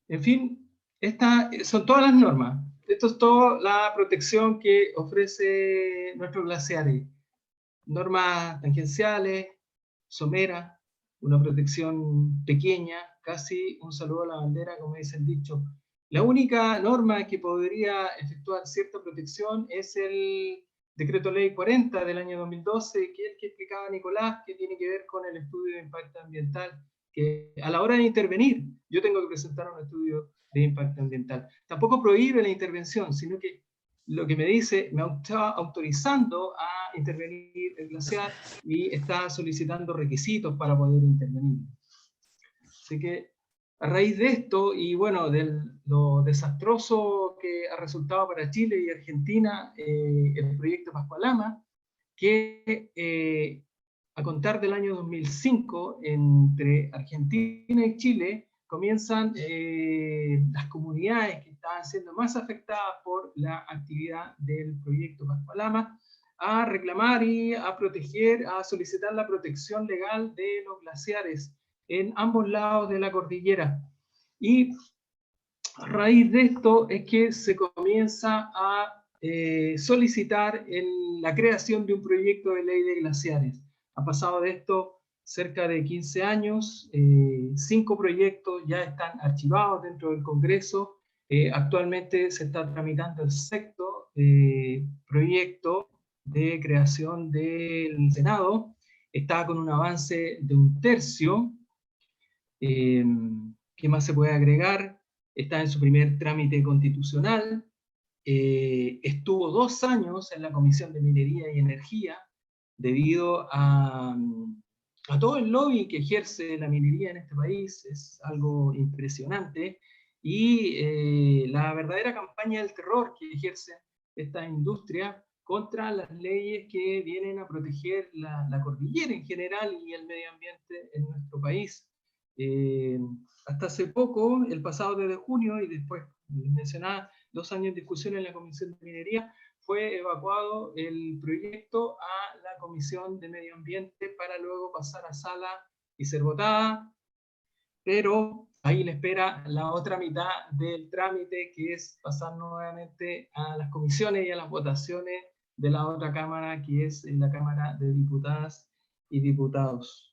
En fin, estas son todas las normas. Esto es toda la protección que ofrece nuestros glaciares. Normas tangenciales, someras, una protección pequeña, casi un saludo a la bandera, como dice el dicho. La única norma que podría efectuar cierta protección es el Decreto Ley 40 del año 2012, que es el que explicaba Nicolás, que tiene que ver con el estudio de impacto ambiental, que a la hora de intervenir, yo tengo que presentar un estudio de impacto ambiental. Tampoco prohíbe la intervención, sino que lo que me dice, me está autorizando a intervenir el glaciar y está solicitando requisitos para poder intervenir. Así que a raíz de esto, y bueno, de lo desastroso que ha resultado para Chile y Argentina el proyecto Pascualama, que a contar del año 2005, entre Argentina y Chile, comienzan las comunidades que estaban siendo más afectadas por la actividad del proyecto Pascualama a reclamar y a proteger, a solicitar la protección legal de los glaciares en ambos lados de la cordillera. Y a raíz de esto es que se comienza a solicitar la creación de un proyecto de ley de glaciares. Ha pasado de esto cerca de 15 años, 5 proyectos ya están archivados dentro del Congreso. Actualmente se está tramitando el 6º proyecto de creación del Senado. Está con un avance de 1/3. ¿Qué más se puede agregar? Está en su primer trámite constitucional. Estuvo 2 años en la Comisión de Minería y Energía, debido a todo el lobby que ejerce la minería en este país. Es algo impresionante, y la verdadera campaña del terror que ejerce esta industria contra las leyes que vienen a proteger la cordillera en general y el medio ambiente en nuestro país. Hasta hace poco, el pasado desde junio, y después mencionaba 2 años de discusión en la Comisión de Minería, fue evacuado el proyecto a la Comisión de Medio Ambiente para luego pasar a sala y ser votada, pero ahí le espera la otra mitad del trámite, que es pasar nuevamente a las comisiones y a las votaciones de la otra Cámara, que es la Cámara de Diputadas y Diputados.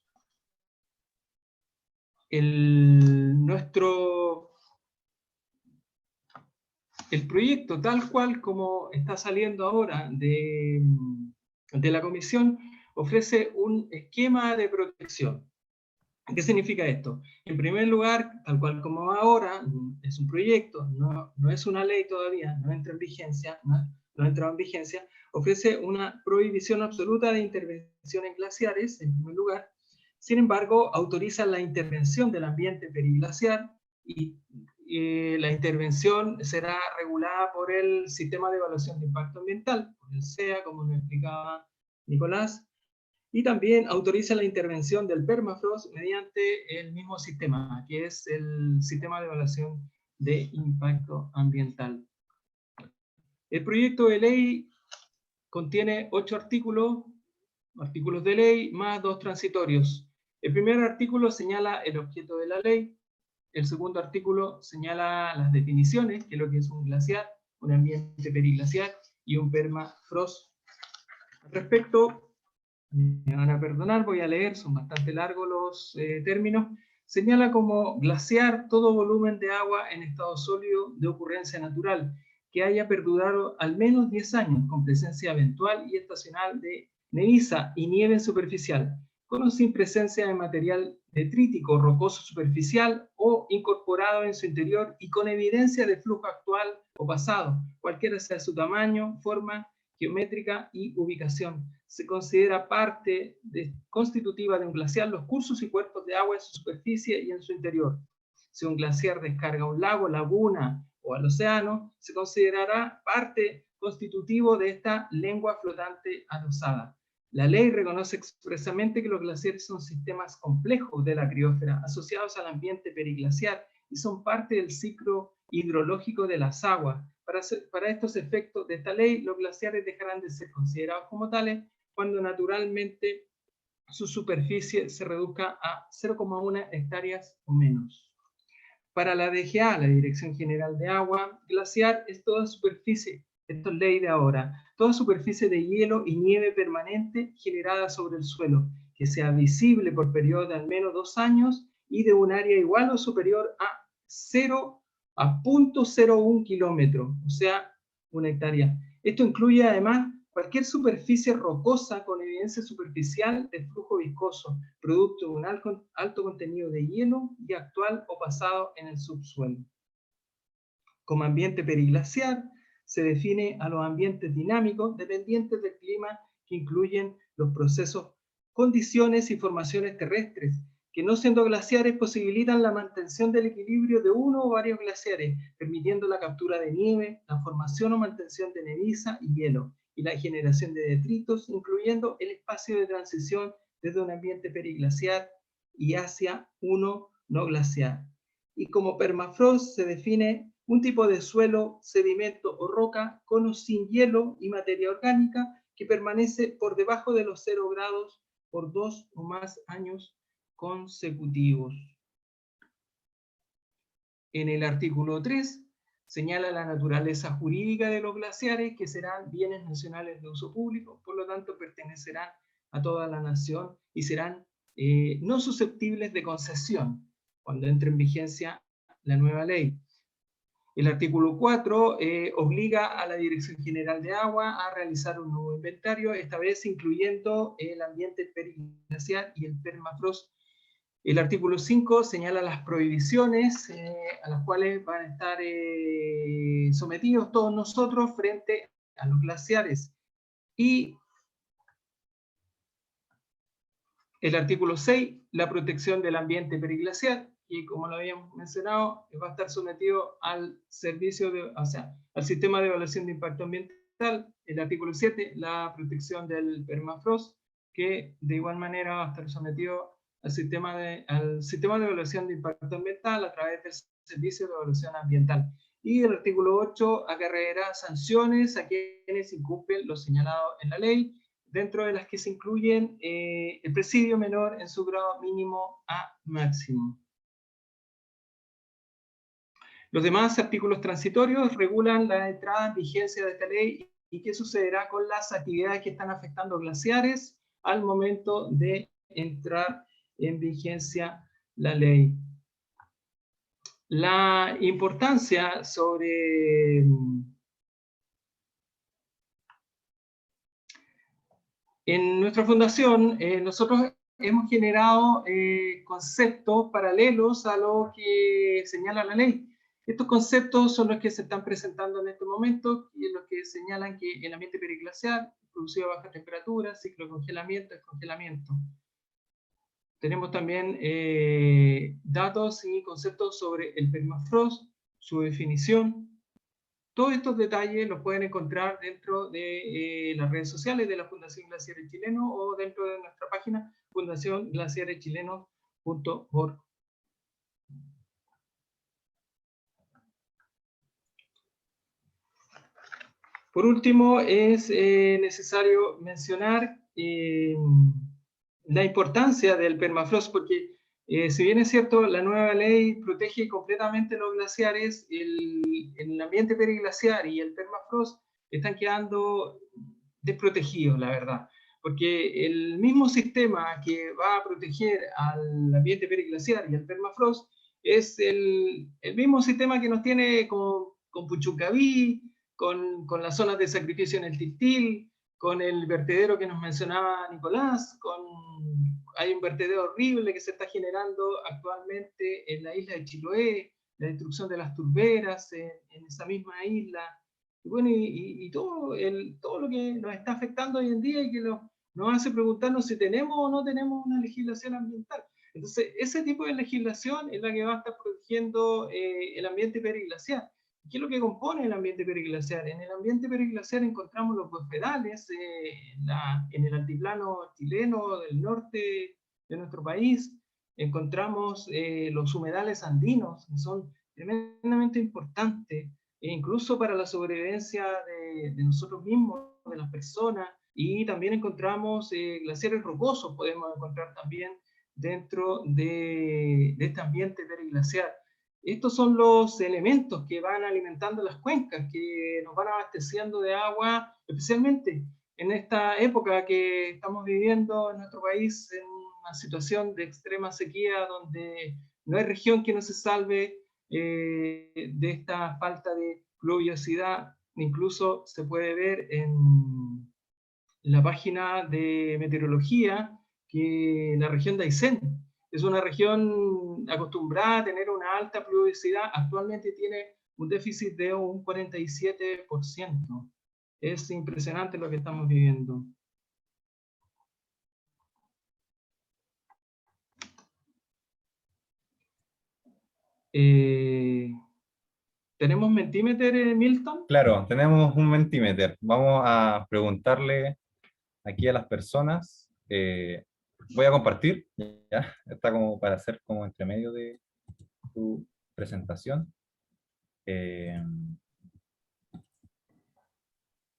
El proyecto, tal cual como está saliendo ahora de la comisión, ofrece un esquema de protección. ¿Qué significa esto? En primer lugar, tal cual como ahora, es un proyecto, no es una ley todavía, no entra en vigencia, no entra en vigencia, ofrece una prohibición absoluta de intervención en glaciares, en primer lugar. Sin embargo, autoriza la intervención del ambiente periglaciar, y la intervención será regulada por el Sistema de Evaluación de Impacto Ambiental, por el SEA, como nos explicaba Nicolás, y también autoriza la intervención del permafrost mediante el mismo sistema, que es el Sistema de Evaluación de Impacto Ambiental. El proyecto de ley contiene 8 artículos de ley más 2 transitorios. El primer artículo señala el objeto de la ley. El segundo artículo señala las definiciones, que es lo que es un glaciar, un ambiente periglaciar y un permafrost. Al respecto, me van a perdonar, voy a leer, son bastante largos los términos. Señala como glaciar todo volumen de agua en estado sólido de ocurrencia natural, que haya perdurado al menos 10 años, con presencia eventual y estacional de ceniza y nieve superficial, con o sin presencia de material detrítico, rocoso superficial o incorporado en su interior, y con evidencia de flujo actual o pasado, cualquiera sea su tamaño, forma geométrica y ubicación. Se considera parte constitutiva de un glaciar los cursos y cuerpos de agua en su superficie y en su interior. Si un glaciar descarga a un lago, laguna o al océano, se considerará parte constitutivo de esta lengua flotante adosada. La ley reconoce expresamente que los glaciares son sistemas complejos de la criósfera asociados al ambiente periglaciar y son parte del ciclo hidrológico de las aguas. Para estos efectos de esta ley, los glaciares dejarán de ser considerados como tales cuando naturalmente su superficie se reduzca a 0,1 hectáreas o menos. Para la DGA, la Dirección General de Agua, glaciar es toda superficie, esto es ley de ahora, toda superficie de hielo y nieve permanente generada sobre el suelo, que sea visible por periodo de al menos 2 años y de un área igual o superior a 0,01 kilómetros, o sea, 1 hectárea. Esto incluye además cualquier superficie rocosa con evidencia superficial de flujo viscoso, producto de un alto contenido de hielo y actual o pasado en el subsuelo. Como ambiente periglaciar, se define a los ambientes dinámicos dependientes del clima, que incluyen los procesos, condiciones y formaciones terrestres, que no siendo glaciares posibilitan la mantención del equilibrio de uno o varios glaciares, permitiendo la captura de nieve, la formación o mantención de neviza y hielo, y la generación de detritos, incluyendo el espacio de transición desde un ambiente periglaciar y hacia uno no glaciar. Y como permafrost se define un tipo de suelo, sedimento o roca con o sin hielo y materia orgánica que permanece por debajo de los 0 grados por 2 o más años consecutivos. En el artículo 3 señala la naturaleza jurídica de los glaciares, que serán bienes nacionales de uso público, por lo tanto pertenecerán a toda la nación y serán no susceptibles de concesión cuando entre en vigencia la nueva ley. El artículo 4 obliga a la Dirección General de Agua a realizar un nuevo inventario, esta vez incluyendo el ambiente periglacial y el permafrost. El artículo 5 señala las prohibiciones a las cuales van a estar sometidos todos nosotros frente a los glaciares. Y el artículo 6, la protección del ambiente periglacial, y como lo habíamos mencionado, va a estar sometido al al sistema de evaluación de impacto ambiental. El artículo 7, la protección del permafrost, que de igual manera va a estar sometido al sistema de evaluación de impacto ambiental a través del servicio de evaluación ambiental. Y el artículo 8 acarreará sanciones a quienes incumplen lo señalado en la ley, dentro de las que se incluyen el presidio menor en su grado mínimo a máximo. Los demás artículos transitorios regulan la entrada en vigencia de esta ley y qué sucederá con las actividades que están afectando glaciares al momento de entrar en vigencia la ley. La importancia sobre en nuestra fundación, nosotros hemos generado conceptos paralelos a lo que señala la ley. Estos conceptos son los que se están presentando en este momento y los que señalan que el ambiente periglacial, producido a baja temperatura, ciclo de congelamiento, descongelamiento. Tenemos también datos y conceptos sobre el permafrost, su definición. Todos estos detalles los pueden encontrar dentro de las redes sociales de la Fundación Glaciares Chilenos o dentro de nuestra página fundacionglaciareschilenos.org. Por último, es necesario mencionar la importancia del permafrost, porque si bien es cierto, la nueva ley protege completamente los glaciares, el ambiente periglaciar y el permafrost están quedando desprotegidos, la verdad. Porque el mismo sistema que va a proteger al ambiente periglaciar y al permafrost es el mismo sistema que nos tiene con Puchuncaví, con las zonas de sacrificio en el Tiltil, con el vertedero que nos mencionaba Nicolás, hay un vertedero horrible que se está generando actualmente en la isla de Chiloé, la destrucción de las turberas en esa misma isla, y bueno, y todo lo que nos está afectando hoy en día y que nos hace preguntarnos si tenemos o no tenemos una legislación ambiental. Entonces, ese tipo de legislación es la que va a estar protegiendo el ambiente periglaciar. ¿Qué es lo que compone el ambiente periglaciar? En el ambiente periglaciar encontramos los bosquedales en el altiplano chileno del norte de nuestro país, encontramos los humedales andinos, que son tremendamente importantes, e incluso para la sobrevivencia de nosotros mismos, de las personas, y también encontramos glaciares rocosos, podemos encontrar también dentro de este ambiente periglaciar. Estos son los elementos que van alimentando las cuencas, que nos van abasteciendo de agua, especialmente en esta época que estamos viviendo en nuestro país, en una situación de extrema sequía, donde no hay región que no se salve de esta falta de pluviosidad. Incluso se puede ver en la página de meteorología que la región de Aysén es una región acostumbrada a tener una alta pluviosidad, actualmente tiene un déficit de un 47%. Es impresionante lo que estamos viviendo. ¿Tenemos Mentimeter, Milton? Claro, tenemos un Mentimeter. Vamos a preguntarle aquí a las personas. Voy a compartir, ¿ya? Está como para hacer como entre medio de tu presentación.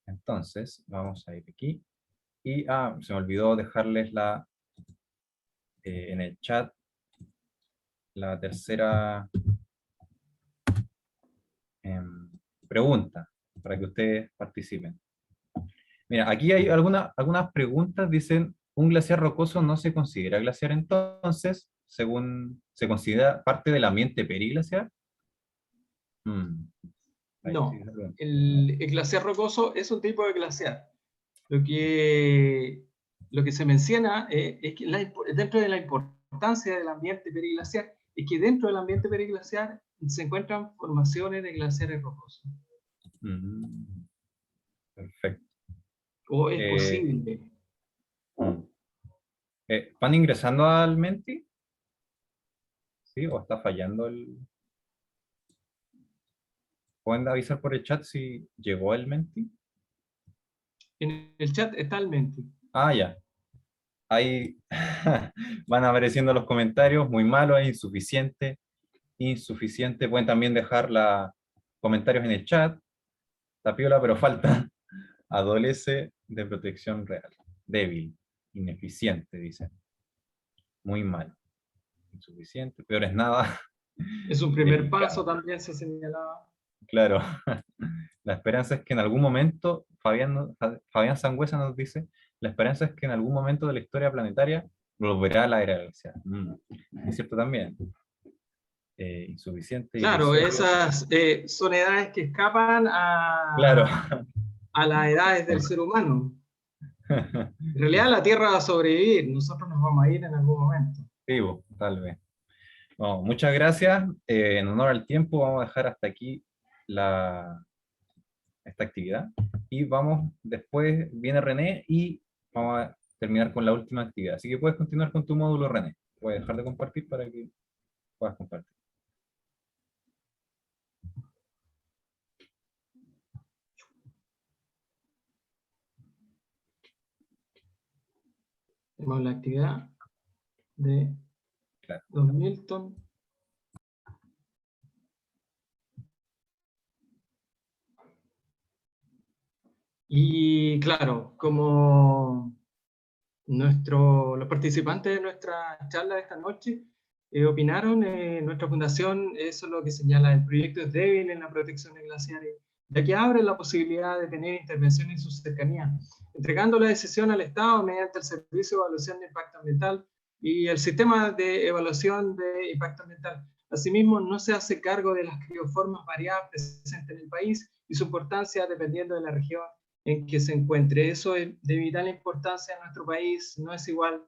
Entonces, vamos a ir aquí. Y se me olvidó dejarles en el chat la tercera pregunta para que ustedes participen. Mira, aquí hay algunas preguntas, dicen, un glaciar rocoso no se considera glaciar entonces, según se considera parte del ambiente periglaciar. Mm, ahí sí No, la pregunta. el glaciar rocoso es un tipo de glaciar. Lo que se menciona es que dentro de la importancia del ambiente periglaciar, es que dentro del ambiente periglaciar se encuentran formaciones de glaciares rocosos. Mm, perfecto. O es Eh, posible. mm. ¿Van ingresando al Menti? ¿Sí? ¿O está fallando el...? ¿Pueden avisar por el chat si llegó el Menti? En el chat está el Menti. Ah, ya. Ahí van apareciendo los comentarios, muy malo, es insuficiente, insuficiente. Pueden también dejar comentarios en el chat. Está piola, pero falta. Adolece de protección real. Débil, ineficiente, dicen. Muy mal. Insuficiente, peor es nada. Es un primer paso, Delicado. también se señalaba. Claro. La esperanza es que en algún momento, Fabián Sangüesa nos dice, la esperanza es que en algún momento de la historia planetaria volverá a la era glacial. Es cierto también. Insuficiente, Claro, ilusorio. esas son edades que escapan Claro. a las edades del ser humano. En realidad la Tierra va a sobrevivir, nosotros nos vamos a ir en algún momento. Vivo, tal vez. Bueno, muchas gracias. En honor al tiempo, vamos a dejar hasta aquí esta actividad. Y vamos, después viene René y vamos a terminar con la última actividad. Así que puedes continuar con tu módulo, René. Puedes dejar de compartir para que puedas compartir. Tenemos la actividad de Claro. Don Milton. Y claro, como los participantes de nuestra charla de esta noche opinaron, nuestra fundación, eso es lo que señala, el proyecto es débil en la protección de glaciares, ya que abre la posibilidad de tener intervención en su cercanía, entregando la decisión al Estado mediante el Servicio de Evaluación de Impacto Ambiental y el Sistema de Evaluación de Impacto Ambiental. Asimismo, no se hace cargo de las crioformas variadas presentes en el país y su importancia dependiendo de la región en que se encuentre. Eso es de vital importancia en nuestro país, no es igual,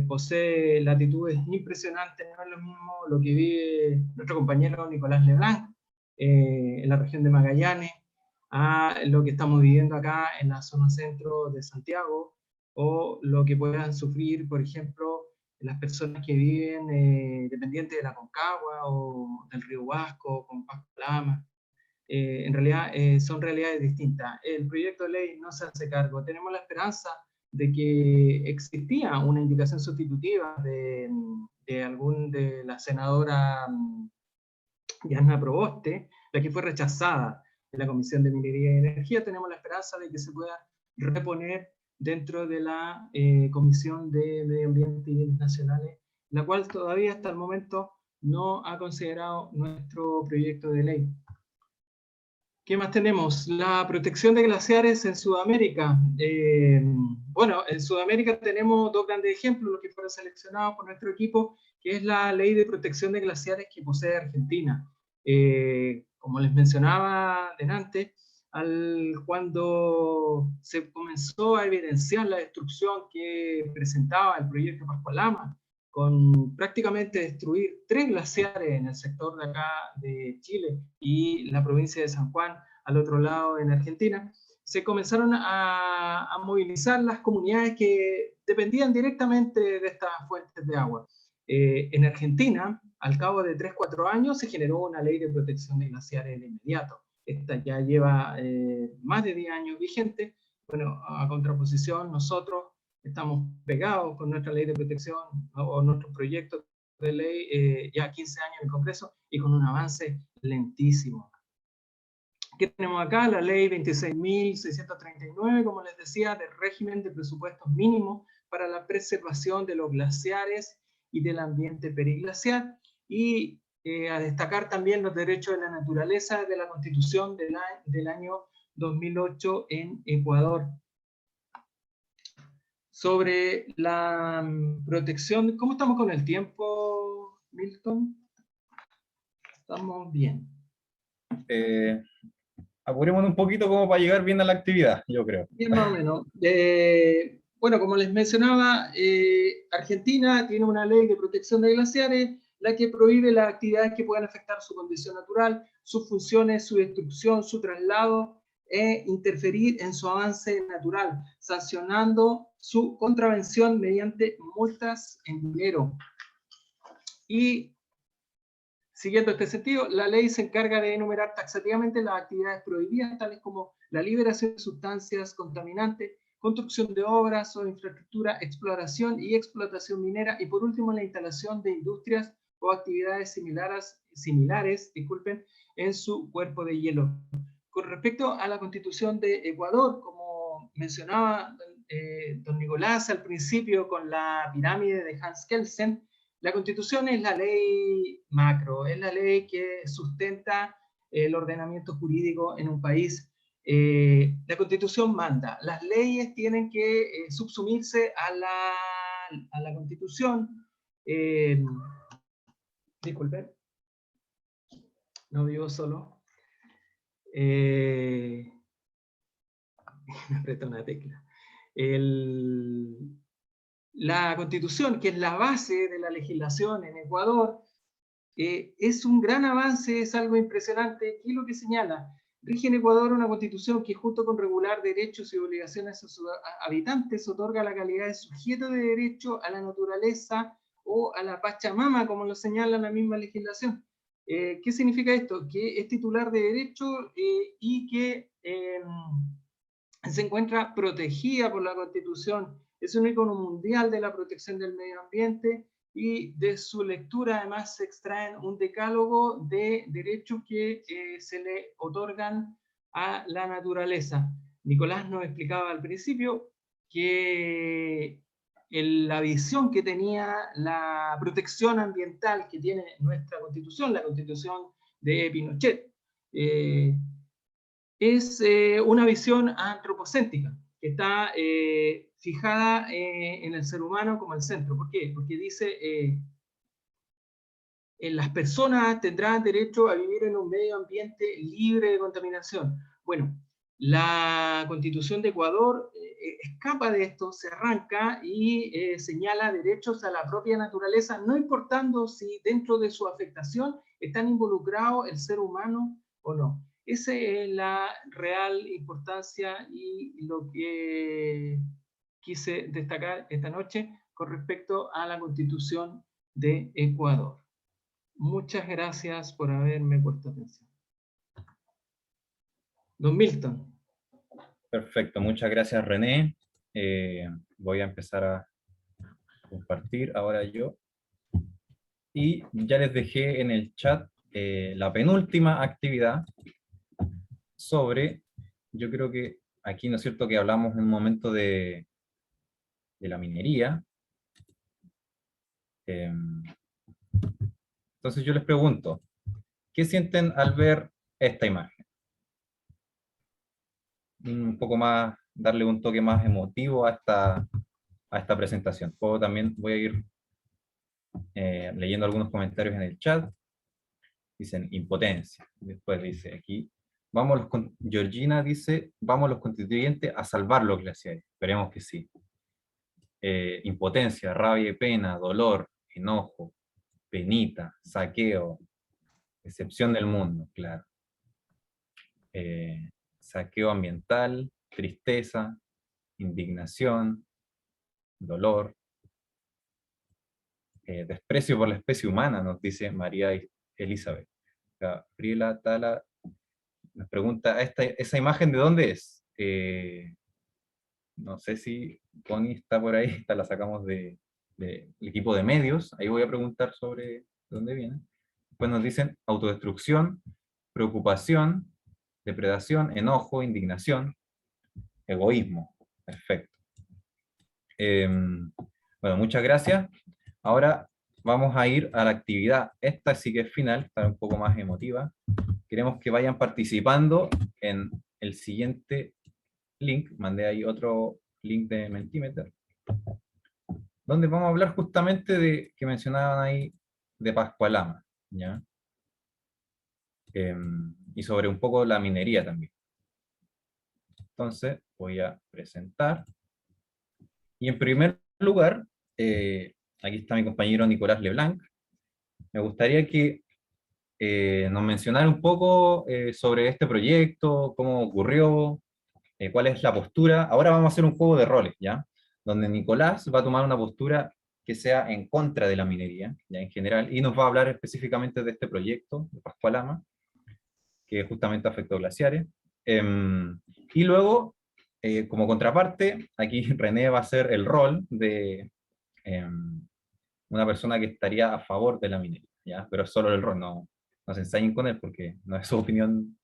posee latitudes impresionantes, no es lo mismo lo que vive nuestro compañero Nicolás Leblanc en la región de Magallanes, a lo que estamos viviendo acá en la zona centro de Santiago, o lo que puedan sufrir, por ejemplo, las personas que viven dependientes de la Concagua o del río Huasco, con Pasco Lama. En realidad son realidades distintas. El proyecto de ley no se hace cargo. Tenemos la esperanza de que existía una indicación sustitutiva de la senadora Yasna Proboste, la que fue rechazada en la Comisión de Minería y Energía. Tenemos la esperanza de que se pueda reponer dentro de la Comisión de Medio Ambiente y Bienes Nacionales, la cual todavía hasta el momento no ha considerado nuestro proyecto de ley. ¿Qué más tenemos? La protección de glaciares en Sudamérica. Bueno, en Sudamérica tenemos dos grandes ejemplos, los que fueron seleccionados por nuestro equipo, que es la ley de protección de glaciares que posee Argentina. Como les mencionaba delante, cuando se comenzó a evidenciar la destrucción que presentaba el proyecto Pasco Lama, con prácticamente destruir 3 glaciares en el sector de acá de Chile y la provincia de San Juan al otro lado en Argentina, se comenzaron a movilizar las comunidades que dependían directamente de estas fuentes de agua. En Argentina, al cabo de 3-4 años, se generó una ley de protección de glaciares de inmediato. Esta ya lleva más de 10 años vigente. Bueno, a contraposición, nosotros estamos pegados con nuestra ley de protección o nuestro proyecto de ley ya 15 años en el Congreso y con un avance lentísimo. ¿Qué tenemos acá? La ley 26.639, como les decía, de régimen de presupuestos mínimos para la preservación de los glaciares y del ambiente periglacial, y a destacar también los derechos de la naturaleza de la Constitución del año 2008 en Ecuador. sobre la protección. ¿Cómo estamos con el tiempo, Milton? Estamos bien. Apurémonos un poquito como para llegar bien a la actividad, yo creo. Bien, más o menos. Bueno, como les mencionaba, Argentina tiene una ley de protección de glaciares, la que prohíbe las actividades que puedan afectar su condición natural, sus funciones, su destrucción, su traslado e interferir en su avance natural, sancionando su contravención mediante multas en dinero. Y siguiendo este sentido, la ley se encarga de enumerar taxativamente las actividades prohibidas, tales como la liberación de sustancias contaminantes, construcción de obras o infraestructura, exploración y explotación minera, y por último la instalación de industrias o actividades similares, en su cuerpo de hielo. Con respecto a la Constitución de Ecuador, como mencionaba don Nicolás al principio con la pirámide de Hans Kelsen, la Constitución es la ley macro, es la ley que sustenta el ordenamiento jurídico en un país. La Constitución manda, las leyes tienen que subsumirse a la Constitución. Disculpen, no vivo solo. Me aprieta una tecla. La Constitución, que es la base de la legislación en Ecuador, es un gran avance, es algo impresionante. ¿Qué es lo que señala? Rige en Ecuador una Constitución que, junto con regular derechos y obligaciones a sus habitantes, otorga la calidad de sujeto de derecho a la naturaleza o a la Pachamama, como lo señala la misma legislación. ¿Qué significa esto? Que es titular de derecho y que se encuentra protegida por la Constitución. Es un icono mundial de la protección del medio ambiente, y de su lectura además se extraen un decálogo de derechos que se le otorgan a la naturaleza. Nicolás nos explicaba al principio que la visión que tenía la protección ambiental que tiene nuestra Constitución, la Constitución de Pinochet, es una visión antropocéntrica, que está fijada en el ser humano como el centro. ¿Por qué? Porque dice, las personas tendrán derecho a vivir en un medio ambiente libre de contaminación. Bueno, la Constitución de Ecuador escapa de esto, se arranca y señala derechos a la propia naturaleza, no importando si dentro de su afectación están involucrados el ser humano o no. Esa es la real importancia y lo que quise destacar esta noche con respecto a la Constitución de Ecuador. Muchas gracias por haberme puesto atención. Don Milton. Perfecto, muchas gracias René. Voy a empezar a compartir ahora yo. Y ya les dejé en el chat la penúltima actividad sobre, yo creo que aquí, ¿no es cierto?, que hablamos en un momento de la minería. Entonces yo les pregunto, ¿qué sienten al ver esta imagen? Un poco más, darle un toque más emotivo a esta presentación. Puedo también, voy a ir leyendo algunos comentarios en el chat. Dicen impotencia. Después dice aquí, Georgina dice, vamos los constituyentes a salvar los glaciares. Esperemos que sí. Impotencia, rabia y pena, dolor, enojo, penita, saqueo, excepción del mundo, claro. Saqueo ambiental, tristeza, indignación, dolor, desprecio por la especie humana, nos dice María Elizabeth. Gabriela Tala nos pregunta, ¿esa imagen de dónde es? No sé si Connie está por ahí, la sacamos del equipo de medios, ahí voy a preguntar sobre dónde viene. Después nos dicen autodestrucción, preocupación, depredación, enojo, indignación, egoísmo. Perfecto. Bueno, muchas gracias. Ahora vamos a ir a la actividad. Esta sí que es final, está un poco más emotiva. Queremos que vayan participando en el siguiente link. Mandé ahí otro link de Mentimeter. donde vamos a hablar justamente de, que mencionaban ahí, de Pascualama, ¿ya? Y sobre un poco la minería también. Entonces, voy a presentar. Y en primer lugar, aquí está mi compañero Nicolás Leblanc. Me gustaría que nos mencionara un poco sobre este proyecto, cómo ocurrió, cuál es la postura. Ahora vamos a hacer un juego de roles, ¿ya? Donde Nicolás va a tomar una postura que sea en contra de la minería, ya en general, y nos va a hablar específicamente de este proyecto de Pascualama, que justamente afectó glaciares. Y luego, como contraparte, aquí René va a hacer el rol de una persona que estaría a favor de la minería, ¿ya? Pero es solo el rol, no se ensayen con él porque no es su opinión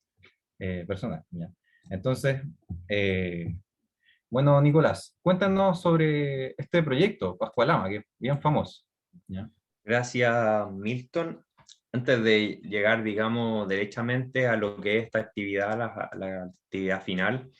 personal, ¿ya? Entonces, bueno, Nicolás, cuéntanos sobre este proyecto, Pascualama, que es bien famoso, ¿ya? Gracias, Milton. Antes de llegar, digamos, derechamente a lo que es esta actividad, la actividad final,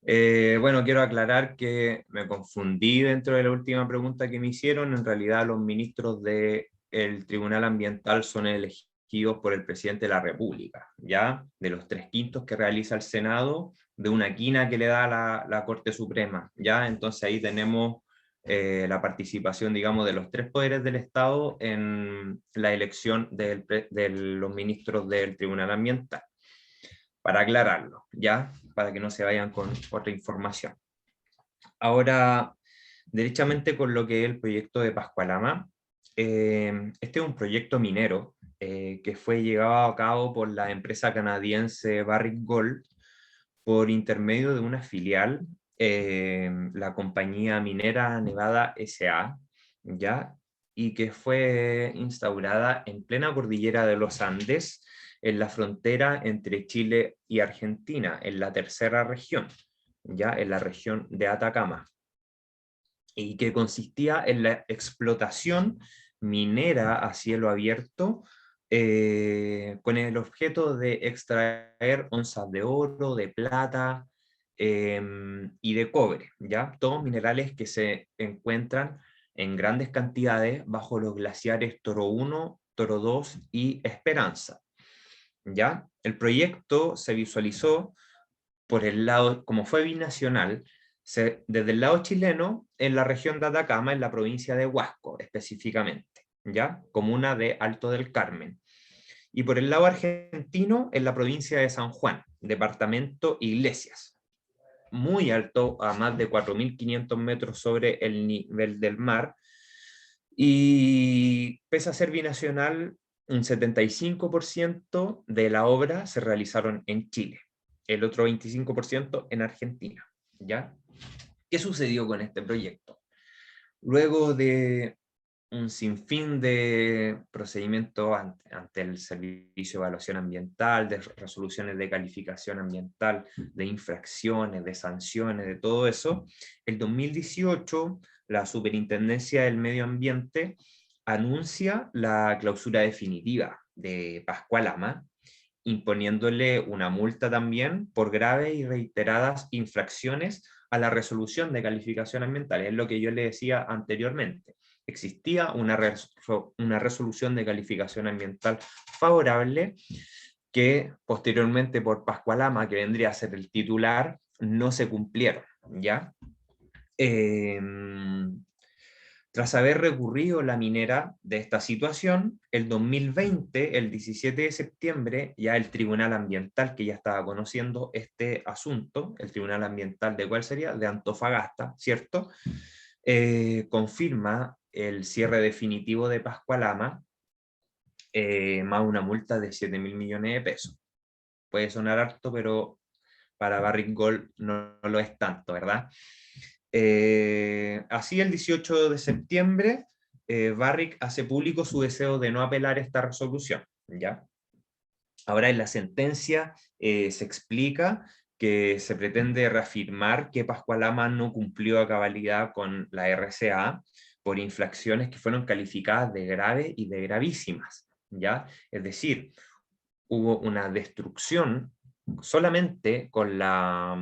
bueno, quiero aclarar que me confundí dentro de la última pregunta que me hicieron. En realidad, los ministros del Tribunal Ambiental son elegidos por el presidente de la República, ¿ya? De los 3/5 que realiza el Senado, de una quina que le da la Corte Suprema, ¿ya? Entonces ahí tenemos la participación, digamos, de los 3 poderes del Estado en la elección de los ministros del Tribunal Ambiental. Para aclararlo, ¿ya? Para que no se vayan con otra información. Ahora, derechamente con lo que es el proyecto de Pascualama, este es un proyecto minero que fue llevado a cabo por la empresa canadiense Barrick Gold por intermedio de una filial, la compañía minera Nevada S.A., ¿ya? Y que fue instaurada en plena cordillera de los Andes, en la frontera entre Chile y Argentina, en la tercera región, ya en la región de Atacama, y que consistía en la explotación minera a cielo abierto con el objeto de extraer onzas de oro, de plata y de cobre, ¿ya? Todos minerales que se encuentran en grandes cantidades bajo los glaciares Toro 1, Toro 2 y Esperanza, ¿ya? El proyecto se visualizó por el lado, como fue binacional, desde el lado chileno, en la región de Atacama, en la provincia de Huasco, específicamente, ¿ya? Comuna de Alto del Carmen. Y por el lado argentino, en la provincia de San Juan, departamento Iglesias. Muy alto, a más de 4.500 metros sobre el nivel del mar. Y pese a ser binacional, un 75% de la obra se realizaron en Chile, el otro 25% en Argentina, ¿ya? ¿Qué sucedió con este proyecto? Luego de un sinfín de procedimientos ante el Servicio de Evaluación Ambiental, de resoluciones de calificación ambiental, de infracciones, de sanciones, de todo eso, el 2018 la Superintendencia del Medio Ambiente anuncia la clausura definitiva de Pascualama, imponiéndole una multa también por graves y reiteradas infracciones a la resolución de calificación ambiental. Es lo que yo le decía anteriormente. Existía una resolución de calificación ambiental favorable que posteriormente por Pascualama, que vendría a ser el titular, no se cumplieron, ¿ya? Tras haber recurrido la minera de esta situación, el 2020, el 17 de septiembre, ya el Tribunal Ambiental, que ya estaba conociendo este asunto, el Tribunal Ambiental de ¿cuál sería? De Antofagasta, ¿cierto? Confirma el cierre definitivo de Pascualama, más una multa de 7.000 millones de pesos. Puede sonar harto, pero para Barrick Gold no lo es tanto, ¿verdad? Así, el 18 de septiembre, Barrick hace público su deseo de no apelar esta resolución, ¿ya? Ahora en la sentencia se explica que se pretende reafirmar que Pascualama no cumplió a cabalidad con la RCA por infracciones que fueron calificadas de graves y de gravísimas, ¿ya? Es decir, hubo una destrucción solamente con la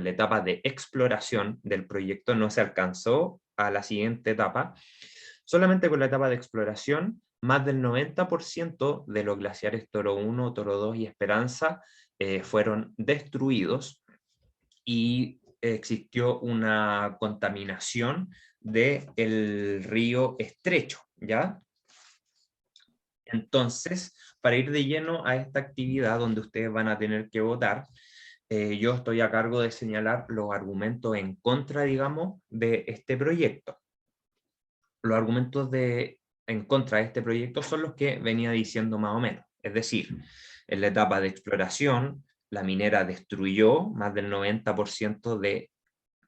etapa de exploración del proyecto, no se alcanzó a la siguiente etapa. Solamente con la etapa de exploración, más del 90% de los glaciares Toro 1, Toro 2 y Esperanza fueron destruidos y existió una contaminación del río Estrecho, ¿ya? Entonces, para ir de lleno a esta actividad donde ustedes van a tener que votar, yo estoy a cargo de señalar los argumentos en contra, digamos, de este proyecto. Los argumentos en contra de este proyecto son los que venía diciendo más o menos. Es decir, en la etapa de exploración, la minera destruyó más del 90% de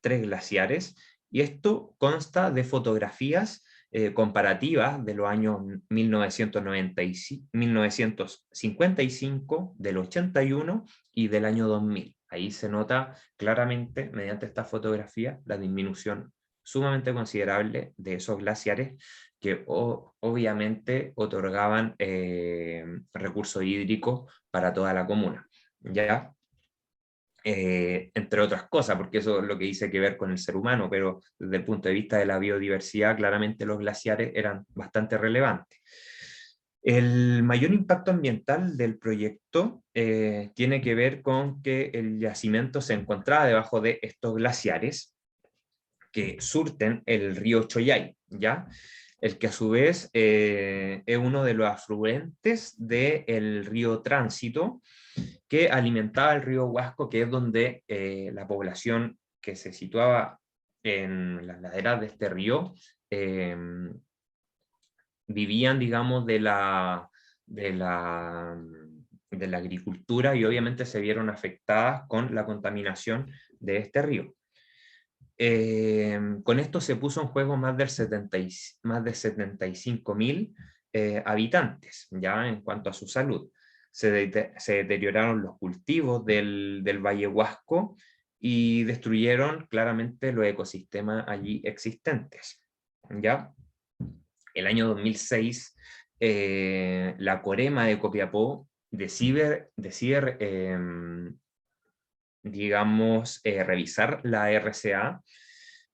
3 glaciares, y esto consta de fotografías comparativas de los años 1955, del 81 y del año 2000. Ahí se nota claramente, mediante esta fotografía, la disminución sumamente considerable de esos glaciares que obviamente otorgaban recursos hídricos para toda la comuna, ¿ya? Entre otras cosas, porque eso es lo que dice que ver con el ser humano, pero desde el punto de vista de la biodiversidad, claramente los glaciares eran bastante relevantes. El mayor impacto ambiental del proyecto tiene que ver con que el yacimiento se encontraba debajo de estos glaciares que surten el río Choyay, ¿ya? El que a su vez es uno de los afluentes del río Tránsito, que alimentaba el río Huasco, que es donde la población que se situaba en las laderas de este río vivían, digamos, de la agricultura, y obviamente se vieron afectadas con la contaminación de este río. Con esto se puso en juego más de 75.000 habitantes, ya en cuanto a su salud. Se deterioraron los cultivos del Valle Huasco y destruyeron claramente los ecosistemas allí existentes, ¿ya? El año 2006, la Corema de Copiapó decide digamos, revisar la RCA,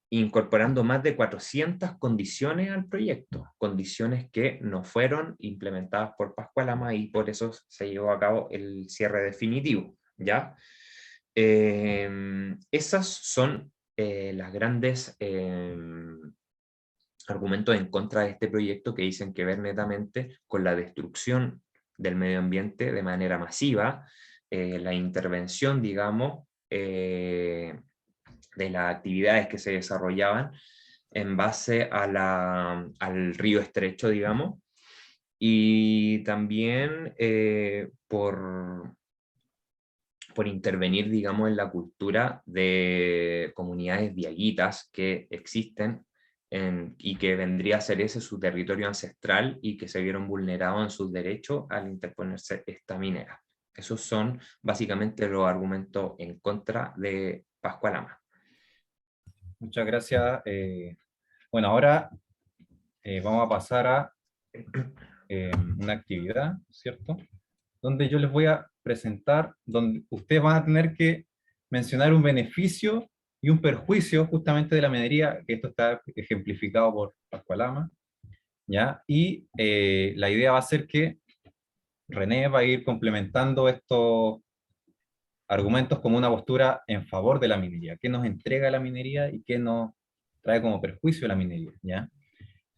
incorporando más de 400 condiciones al proyecto, condiciones que no fueron implementadas por Pascualama, y por eso se llevó a cabo el cierre definitivo, ¿ya? Esas son las grandes argumentos en contra de este proyecto, que dicen que ver netamente con la destrucción del medio ambiente de manera masiva, la intervención, digamos, de las actividades que se desarrollaban en base al río Estrecho, digamos, y también por intervenir, digamos, en la cultura de comunidades diaguitas que existen y que vendría a ser ese su territorio ancestral, y que se vieron vulnerados en sus derechos al interponerse esta minera. Esos son básicamente los argumentos en contra de Pascualama. Muchas gracias. Bueno, ahora vamos a pasar a una actividad, ¿cierto? Donde yo les voy a presentar, donde ustedes van a tener que mencionar un beneficio y un perjuicio justamente de la minería, que esto está ejemplificado por Pascualama, ¿ya? Y la idea va a ser que René va a ir complementando estos argumentos como una postura en favor de la minería, qué nos entrega la minería y qué nos trae como perjuicio la minería, ¿ya?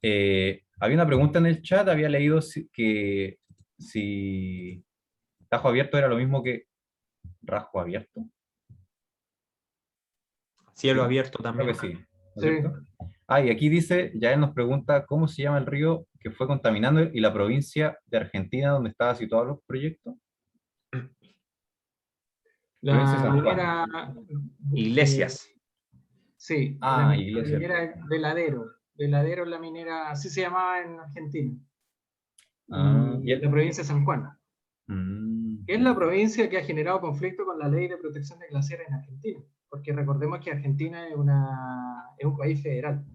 Había una pregunta en el chat, había leído que si tajo abierto era lo mismo que rasgo abierto. Cielo Sí, abierto también. creo que sí, ¿no es cierto? Ah, y aquí dice, ya él nos pregunta cómo se llama el río que fue contaminando y la provincia de Argentina donde estaba situado los proyectos. Provincia de La San Juan. minera... Iglesias. Sí, Ah, la Iglesias. minera Veladero. Veladero es la minera, así se llamaba en Argentina. Ah, Y en la provincia de San Juan. Que es la perfecto. provincia que ha generado conflicto con la ley de protección de glaciares en Argentina. Porque recordemos que Argentina es un país federal.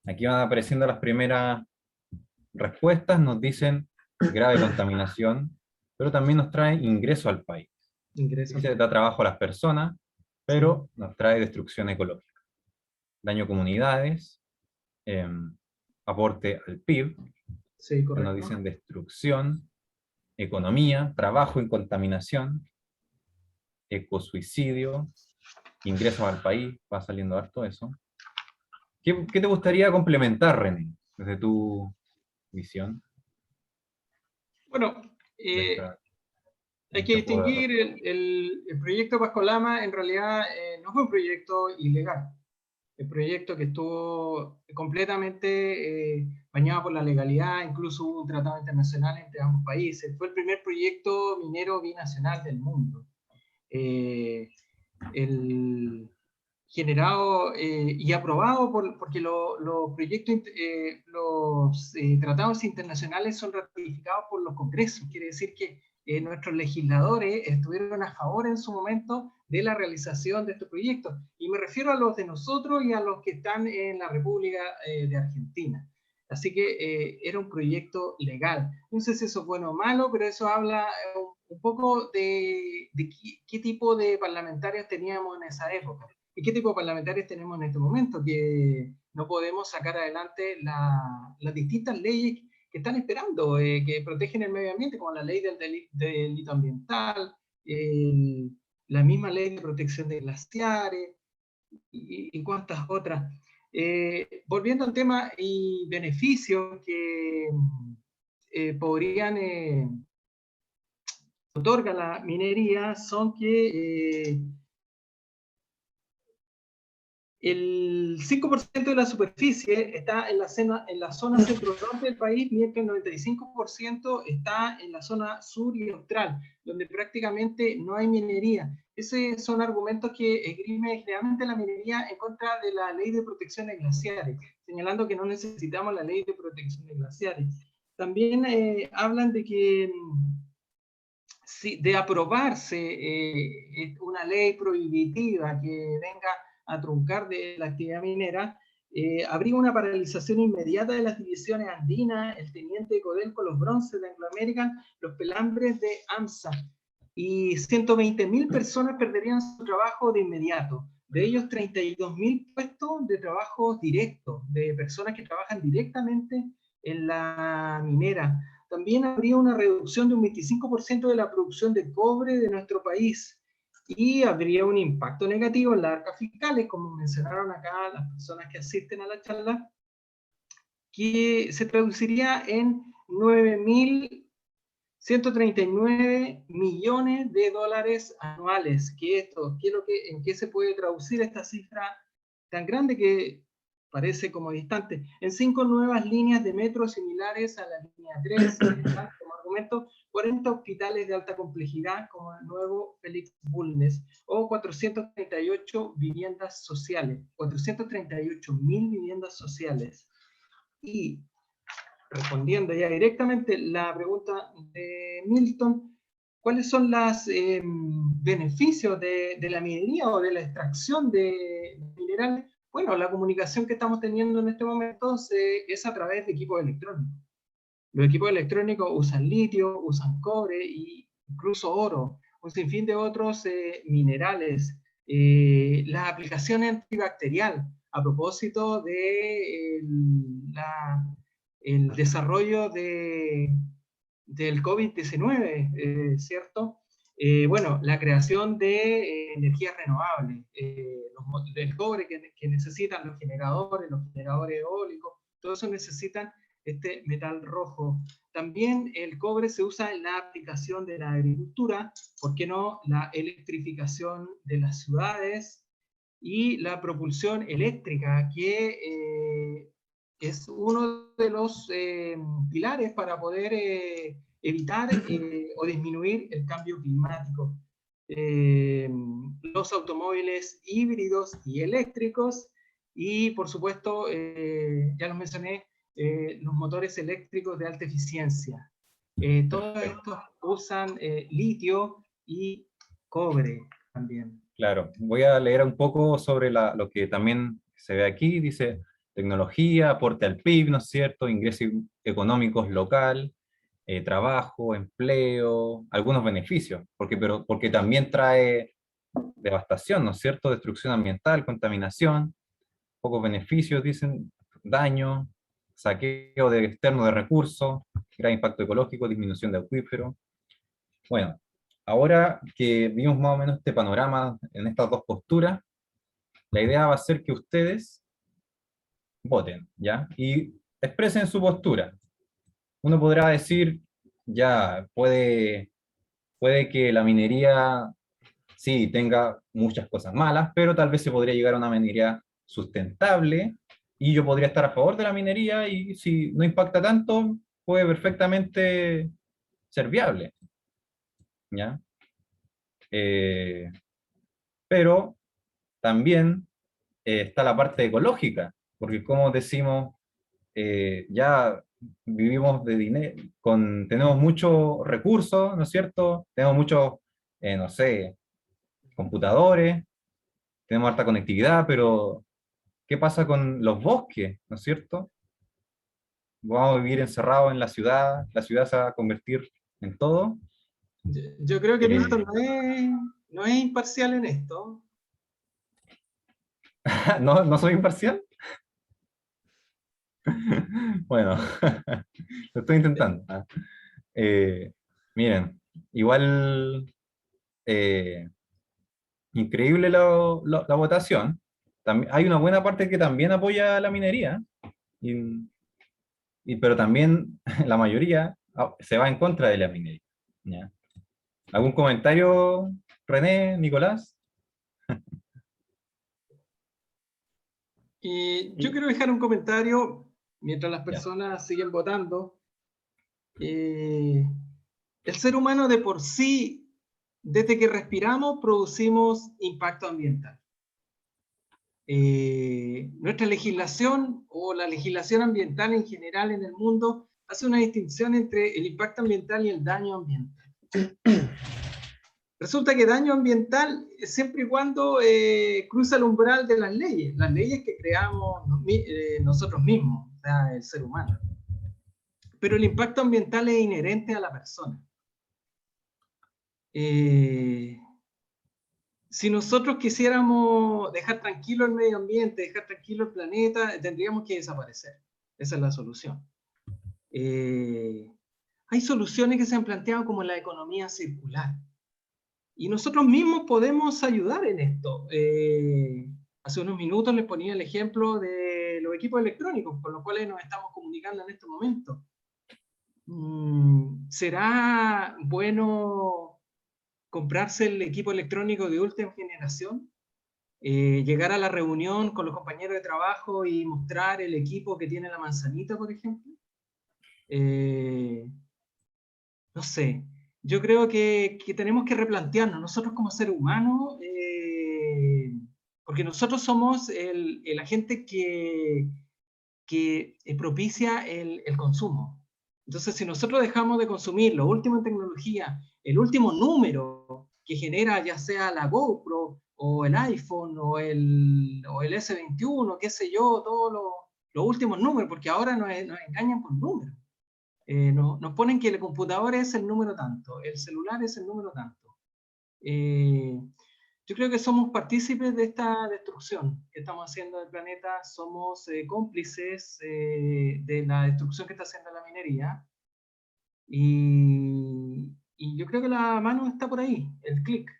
Aquí van apareciendo las primeras respuestas, nos dicen grave contaminación, pero también nos trae ingreso al país. Ingreso. Dice, da trabajo a las personas, pero nos trae destrucción ecológica, daño a comunidades, aporte al PIB, Sí, que nos correcto. dicen destrucción, economía, trabajo en contaminación, ecosuicidio, ingresos al país, va saliendo harto eso. ¿Qué te gustaría complementar, René, desde tu visión Bueno, de esta, hay en que este juego de distinguir roles? el proyecto Pasco Lama, en realidad no fue un proyecto ilegal. El proyecto que estuvo completamente bañado por la legalidad, incluso hubo un tratado internacional entre ambos países. Fue el primer proyecto minero binacional del mundo. El, generado y aprobado porque los proyectos, los tratados internacionales son ratificados por los congresos. Quiere decir que nuestros legisladores estuvieron a favor en su momento de la realización de estos proyectos. Y me refiero a los de nosotros y a los que están en la República de Argentina. Así que era un proyecto legal. No sé si eso es bueno o malo, pero eso habla un poco de qué tipo de parlamentarios teníamos en esa época. ¿Y qué tipo de parlamentarios tenemos en este momento? Que no podemos sacar adelante las distintas leyes que están esperando, que protegen el medio ambiente, como la ley del delito ambiental, la misma ley de protección de glaciares y cuantas otras. Volviendo al tema y beneficios que podrían otorga la minería son que el 5% de la superficie está en la zona centro-norte del país, mientras el 95% está en la zona sur y austral, donde prácticamente no hay minería. Esos son argumentos que esgrime generalmente la minería en contra de la ley de protección de glaciares, señalando que no necesitamos la ley de protección de glaciares. También hablan de que de aprobarse una ley prohibitiva que venga a truncar de la actividad minera, habría una paralización inmediata de las divisiones andinas, el teniente de Codelco, los bronces de Anglo American, los pelambres de AMSA, y 120.000 personas perderían su trabajo de inmediato. De ellos, 32.000 puestos de trabajo directo, de personas que trabajan directamente en la minera. También habría una reducción de un 25% de la producción de cobre de nuestro país y habría un impacto negativo en las arcas fiscales, como mencionaron acá las personas que asisten a la charla, que se traduciría en 9.139 millones de dólares anuales. ¿En qué se puede traducir esta cifra tan grande que parece como distante? En 5 nuevas líneas de metro similares a la línea 3, como argumento, 40 hospitales de alta complejidad como el nuevo Félix Bulnes, o 438 viviendas sociales, 438.000 viviendas sociales. Y respondiendo ya directamente la pregunta de Milton, ¿cuáles son los beneficios de la minería o de la extracción de minerales? Bueno, la comunicación que estamos teniendo en este momento es a través de equipos electrónicos. Los equipos electrónicos usan litio, usan cobre e incluso oro, un sinfín de otros minerales. Las aplicaciones antibacterial, a propósito de el desarrollo del COVID-19, ¿cierto? Bueno, la creación de energías renovables, del cobre que necesitan los generadores eólicos, todo eso necesitan este metal rojo. También el cobre se usa en la aplicación de la agricultura, ¿por qué no? La electrificación de las ciudades y la propulsión eléctrica, que es uno de los pilares para poder evitar o disminuir el cambio climático. Los automóviles híbridos y eléctricos y, por supuesto, ya los mencioné, los motores eléctricos de alta eficiencia. Todos estos usan litio y cobre también. Claro, voy a leer un poco sobre lo que también se ve aquí. Dice, tecnología, aporte al PIB, ¿no es cierto? Ingresos económicos local, trabajo, empleo, algunos beneficios, porque también trae devastación, ¿no es cierto? Destrucción ambiental, contaminación, pocos beneficios, dicen, daño, saqueo externo de recursos, gran impacto ecológico, disminución de acuíferos. Bueno, ahora que vimos más o menos este panorama en estas dos posturas, la idea va a ser que ustedes voten, ¿ya? Y expresen su postura. Uno podrá decir, ya, puede que la minería sí tenga muchas cosas malas, pero tal vez se podría llegar a una minería sustentable y yo podría estar a favor de la minería y si no impacta tanto, puede perfectamente ser viable, ¿ya? Eh, pero también está la parte ecológica, porque como decimos, ya vivimos de dinero, tenemos muchos recursos, ¿no es cierto? Tenemos muchos, no sé, computadores, tenemos alta conectividad, pero ¿qué pasa con los bosques, ¿no es cierto? Vamos a vivir encerrados en la ciudad se va a convertir en todo. Yo creo que Milton Eh, no es imparcial en esto. ¿No, no soy imparcial? Bueno, lo estoy intentando. Miren, igual eh, increíble la votación. Hay una buena parte que también apoya la minería, y, pero también la mayoría se va en contra de la minería. ¿Ya? ¿Algún comentario, René, Nicolás? Y yo quiero dejar un comentario mientras las Ya. personas siguen votando. El ser humano de por sí, desde que respiramos, producimos impacto ambiental. Nuestra legislación o la legislación ambiental en general en el mundo hace una distinción entre el impacto ambiental y el daño ambiental. Resulta que daño ambiental siempre y cuando cruza el umbral de las leyes que creamos nosotros mismos, o sea, el ser humano. Pero el impacto ambiental es inherente a la persona. Si nosotros quisiéramos dejar tranquilo el medio ambiente, dejar tranquilo el planeta, tendríamos que desaparecer. Esa es la solución. Hay soluciones que se han planteado como la economía circular. Y nosotros mismos podemos ayudar en esto. Hace unos minutos les ponía el ejemplo de los equipos electrónicos con los cuales nos estamos comunicando en este momento. ¿Será bueno comprarse el equipo electrónico de última generación? Llegar a la reunión con los compañeros de trabajo y mostrar el equipo que tiene la manzanita, por ejemplo. No sé, yo creo que tenemos que replantearnos nosotros como seres humanos, porque nosotros somos el agente que propicia el consumo. Entonces, si nosotros dejamos de consumir lo último en tecnología, el último número que genera ya sea la GoPro o el iPhone o el S21, qué sé yo, todos los últimos números, porque ahora nos engañan con números. Nos ponen que el computador es el número tanto, el celular es el número tanto. Yo creo que somos partícipes de esta destrucción que estamos haciendo del planeta, somos cómplices de la destrucción que está haciendo la minería, y yo creo que la mano está por ahí, el clic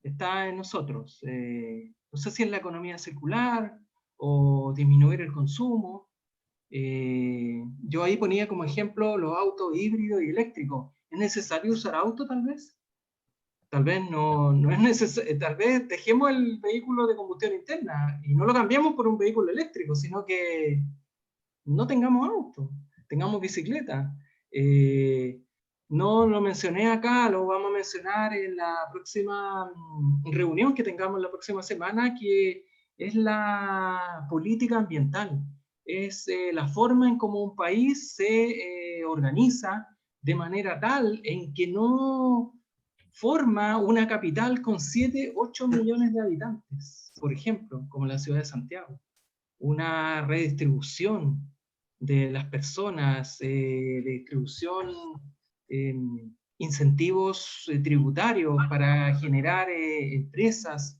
está en nosotros. No sé si es la economía circular o disminuir el consumo. Yo ahí ponía como ejemplo los autos híbridos y eléctricos. ¿Es necesario usar auto tal vez? Tal vez no es necesario, tal vez dejemos el vehículo de combustión interna y no lo cambiemos por un vehículo eléctrico, sino que no tengamos auto, tengamos bicicleta. No lo mencioné acá, lo vamos a mencionar en la próxima reunión que tengamos la próxima semana, que es la política ambiental. Es la forma en cómo un país se organiza de manera tal en que no forma una capital con 7, 8 millones de habitantes, por ejemplo, como la ciudad de Santiago. Una redistribución de las personas, de distribución incentivos tributarios para generar empresas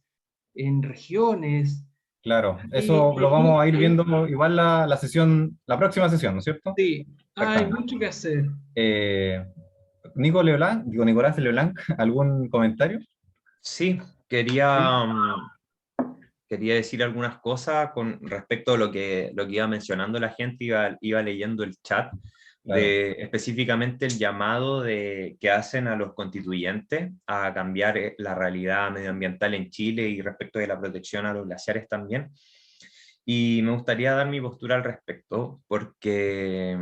en regiones. Claro, Y, eso lo y- vamos a ir y- viendo igual la sesión, la próxima sesión, ¿no es cierto? sí, hay Exactamente. mucho que hacer. Eh, Nico Leblanc, digo Nicolás Leblanc, ¿algún comentario? Sí, Sí, quería decir algunas cosas con respecto a lo que iba mencionando la gente, iba leyendo el chat, claro, de específicamente el llamado que hacen a los constituyentes a cambiar la realidad medioambiental en Chile y respecto de la protección a los glaciares también. Y me gustaría dar mi postura al respecto, porque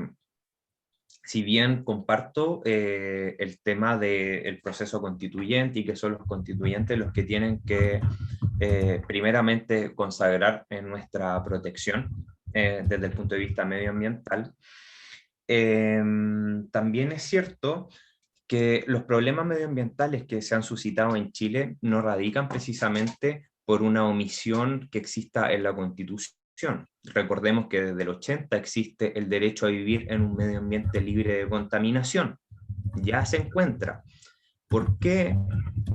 si bien comparto el tema del proceso constituyente y que son los constituyentes los que tienen que primeramente consagrar en nuestra protección desde el punto de vista medioambiental, también es cierto que los problemas medioambientales que se han suscitado en Chile no radican precisamente por una omisión que exista en la Constitución. Recordemos que desde el 80 existe el derecho a vivir en un medio ambiente libre de contaminación. Ya se encuentra. ¿Por qué,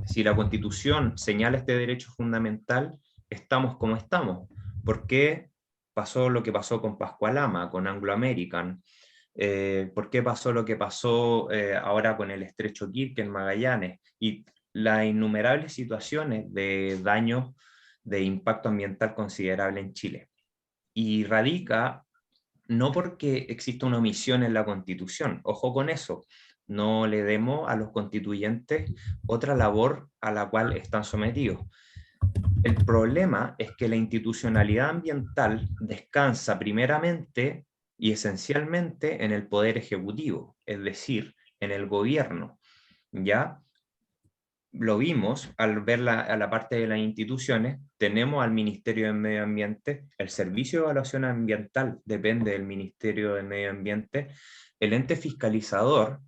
si la Constitución señala este derecho fundamental, estamos como estamos? ¿Por qué pasó lo que pasó con Pascualama, con Anglo American? ¿Por qué pasó lo que pasó ahora con el estrecho Kirk en Magallanes? Y las innumerables situaciones de daño, de impacto ambiental considerable en Chile. Y radica no porque exista una omisión en la Constitución, ojo con eso, no le demos a los constituyentes otra labor a la cual están sometidos. El problema es que la institucionalidad ambiental descansa primeramente y esencialmente en el poder ejecutivo, es decir, en el gobierno. ¿Ya? Lo vimos al ver a la parte de las instituciones, tenemos al Ministerio del Medio Ambiente, el Servicio de Evaluación Ambiental depende del Ministerio del Medio Ambiente, el ente fiscalizador,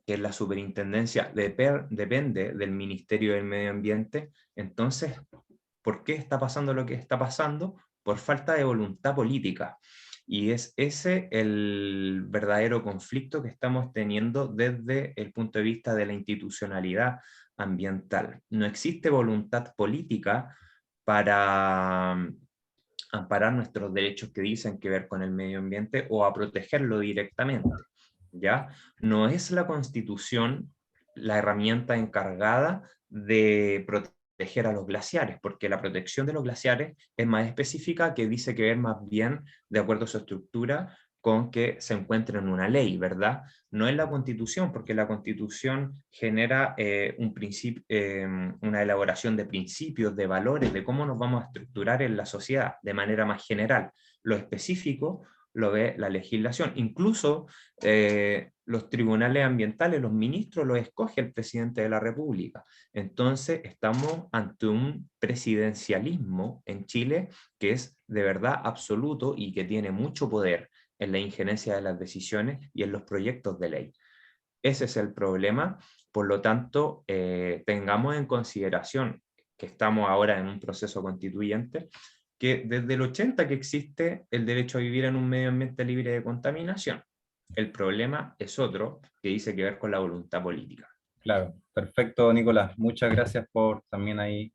que es la superintendencia, depende del Ministerio del Medio Ambiente. Entonces, ¿por qué está pasando lo que está pasando? Por falta de voluntad política. Y es ese el verdadero conflicto que estamos teniendo desde el punto de vista de la institucionalidad ambiental. No existe voluntad política para amparar nuestros derechos que dicen que ver con el medio ambiente o a protegerlo directamente. ¿Ya? No es la Constitución la herramienta encargada de proteger a los glaciares, porque la protección de los glaciares es más específica, que dice que ver más bien, de acuerdo a su estructura, con que se encuentre en una ley, ¿verdad? No en la Constitución, porque la Constitución genera una elaboración de principios, de valores, de cómo nos vamos a estructurar en la sociedad de manera más general. Lo específico lo ve la legislación. Incluso los tribunales ambientales, los ministros, los escoge el presidente de la República. Entonces, estamos ante un presidencialismo en Chile que es de verdad absoluto y que tiene mucho poder en la injerencia de las decisiones y en los proyectos de ley. Ese es el problema. Por lo tanto, tengamos en consideración que estamos ahora en un proceso constituyente, que desde el 80 que existe el derecho a vivir en un medio ambiente libre de contaminación. El problema es otro, que dice que ver con la voluntad política. claro, perfecto, Nicolás. Muchas gracias por también ahí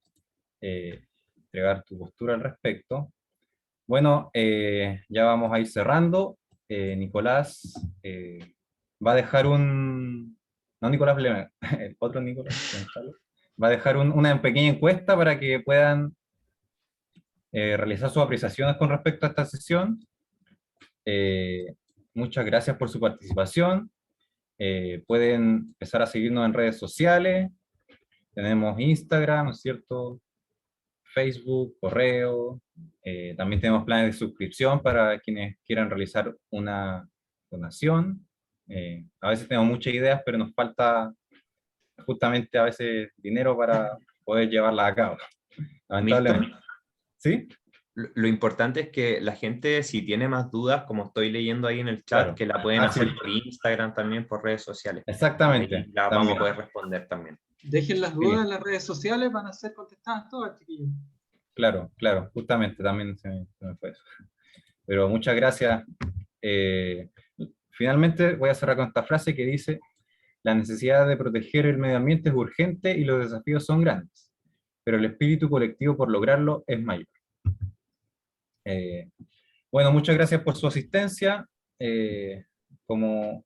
entregar tu postura al respecto. Bueno, ya vamos a ir cerrando. Nicolás va a dejar no Nicolás Blemer, el otro Nicolás González, va a dejar una pequeña encuesta para que puedan realizar sus apreciaciones con respecto a esta sesión. Eh, Muchas gracias por su participación. Pueden empezar a seguirnos en redes sociales. Tenemos Instagram, ¿no es cierto? Facebook, correo. También tenemos planes de suscripción para quienes quieran realizar una donación. A veces tenemos muchas ideas, pero nos falta justamente a veces dinero para poder llevarlas a cabo. Lamentablemente. Milton, ¿Sí? lo importante es que la gente, si tiene más dudas, como estoy leyendo ahí en el chat, Claro. que la pueden Ah, sí. hacer por Instagram también, por redes sociales. Exactamente. Ahí la vamos También. a poder responder también. Dejen las dudas Sí, en las redes sociales, van a ser contestadas todas, chiquillos. claro, claro. Justamente también se me fue eso. Pero muchas gracias. Finalmente voy a cerrar con esta frase que dice: La necesidad de proteger el medio ambiente es urgente y los desafíos son grandes, pero el espíritu colectivo por lograrlo es mayor. Bueno, muchas gracias por su asistencia. Como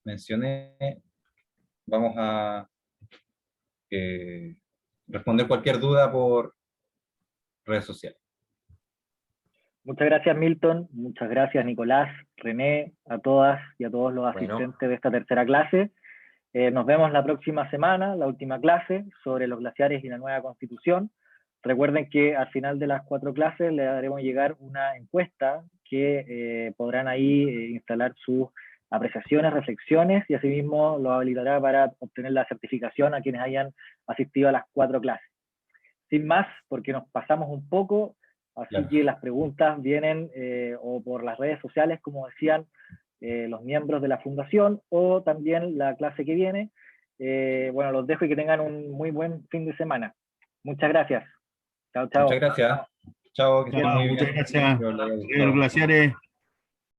mencioné, vamos a responder cualquier duda por redes sociales. Muchas gracias, Milton. Muchas gracias, Nicolás, René, a todas y a todos los asistentes de esta tercera clase. Nos vemos la próxima semana, la última clase, sobre los glaciares y la nueva Constitución. Recuerden que al final de las 4 clases les haremos llegar una encuesta que podrán ahí instalar sus apreciaciones, reflexiones, y asimismo los habilitará para obtener la certificación a quienes hayan asistido a las 4 clases. Sin más, porque nos pasamos un poco, así claro, que las preguntas vienen o por las redes sociales, como decían los miembros de la fundación, o también la clase que viene. Bueno, los dejo y que tengan un muy buen fin de semana. Muchas gracias. Chao, chao. Muchas gracias. Chao, que estén muy bien. Muchas gracias. Los glaciares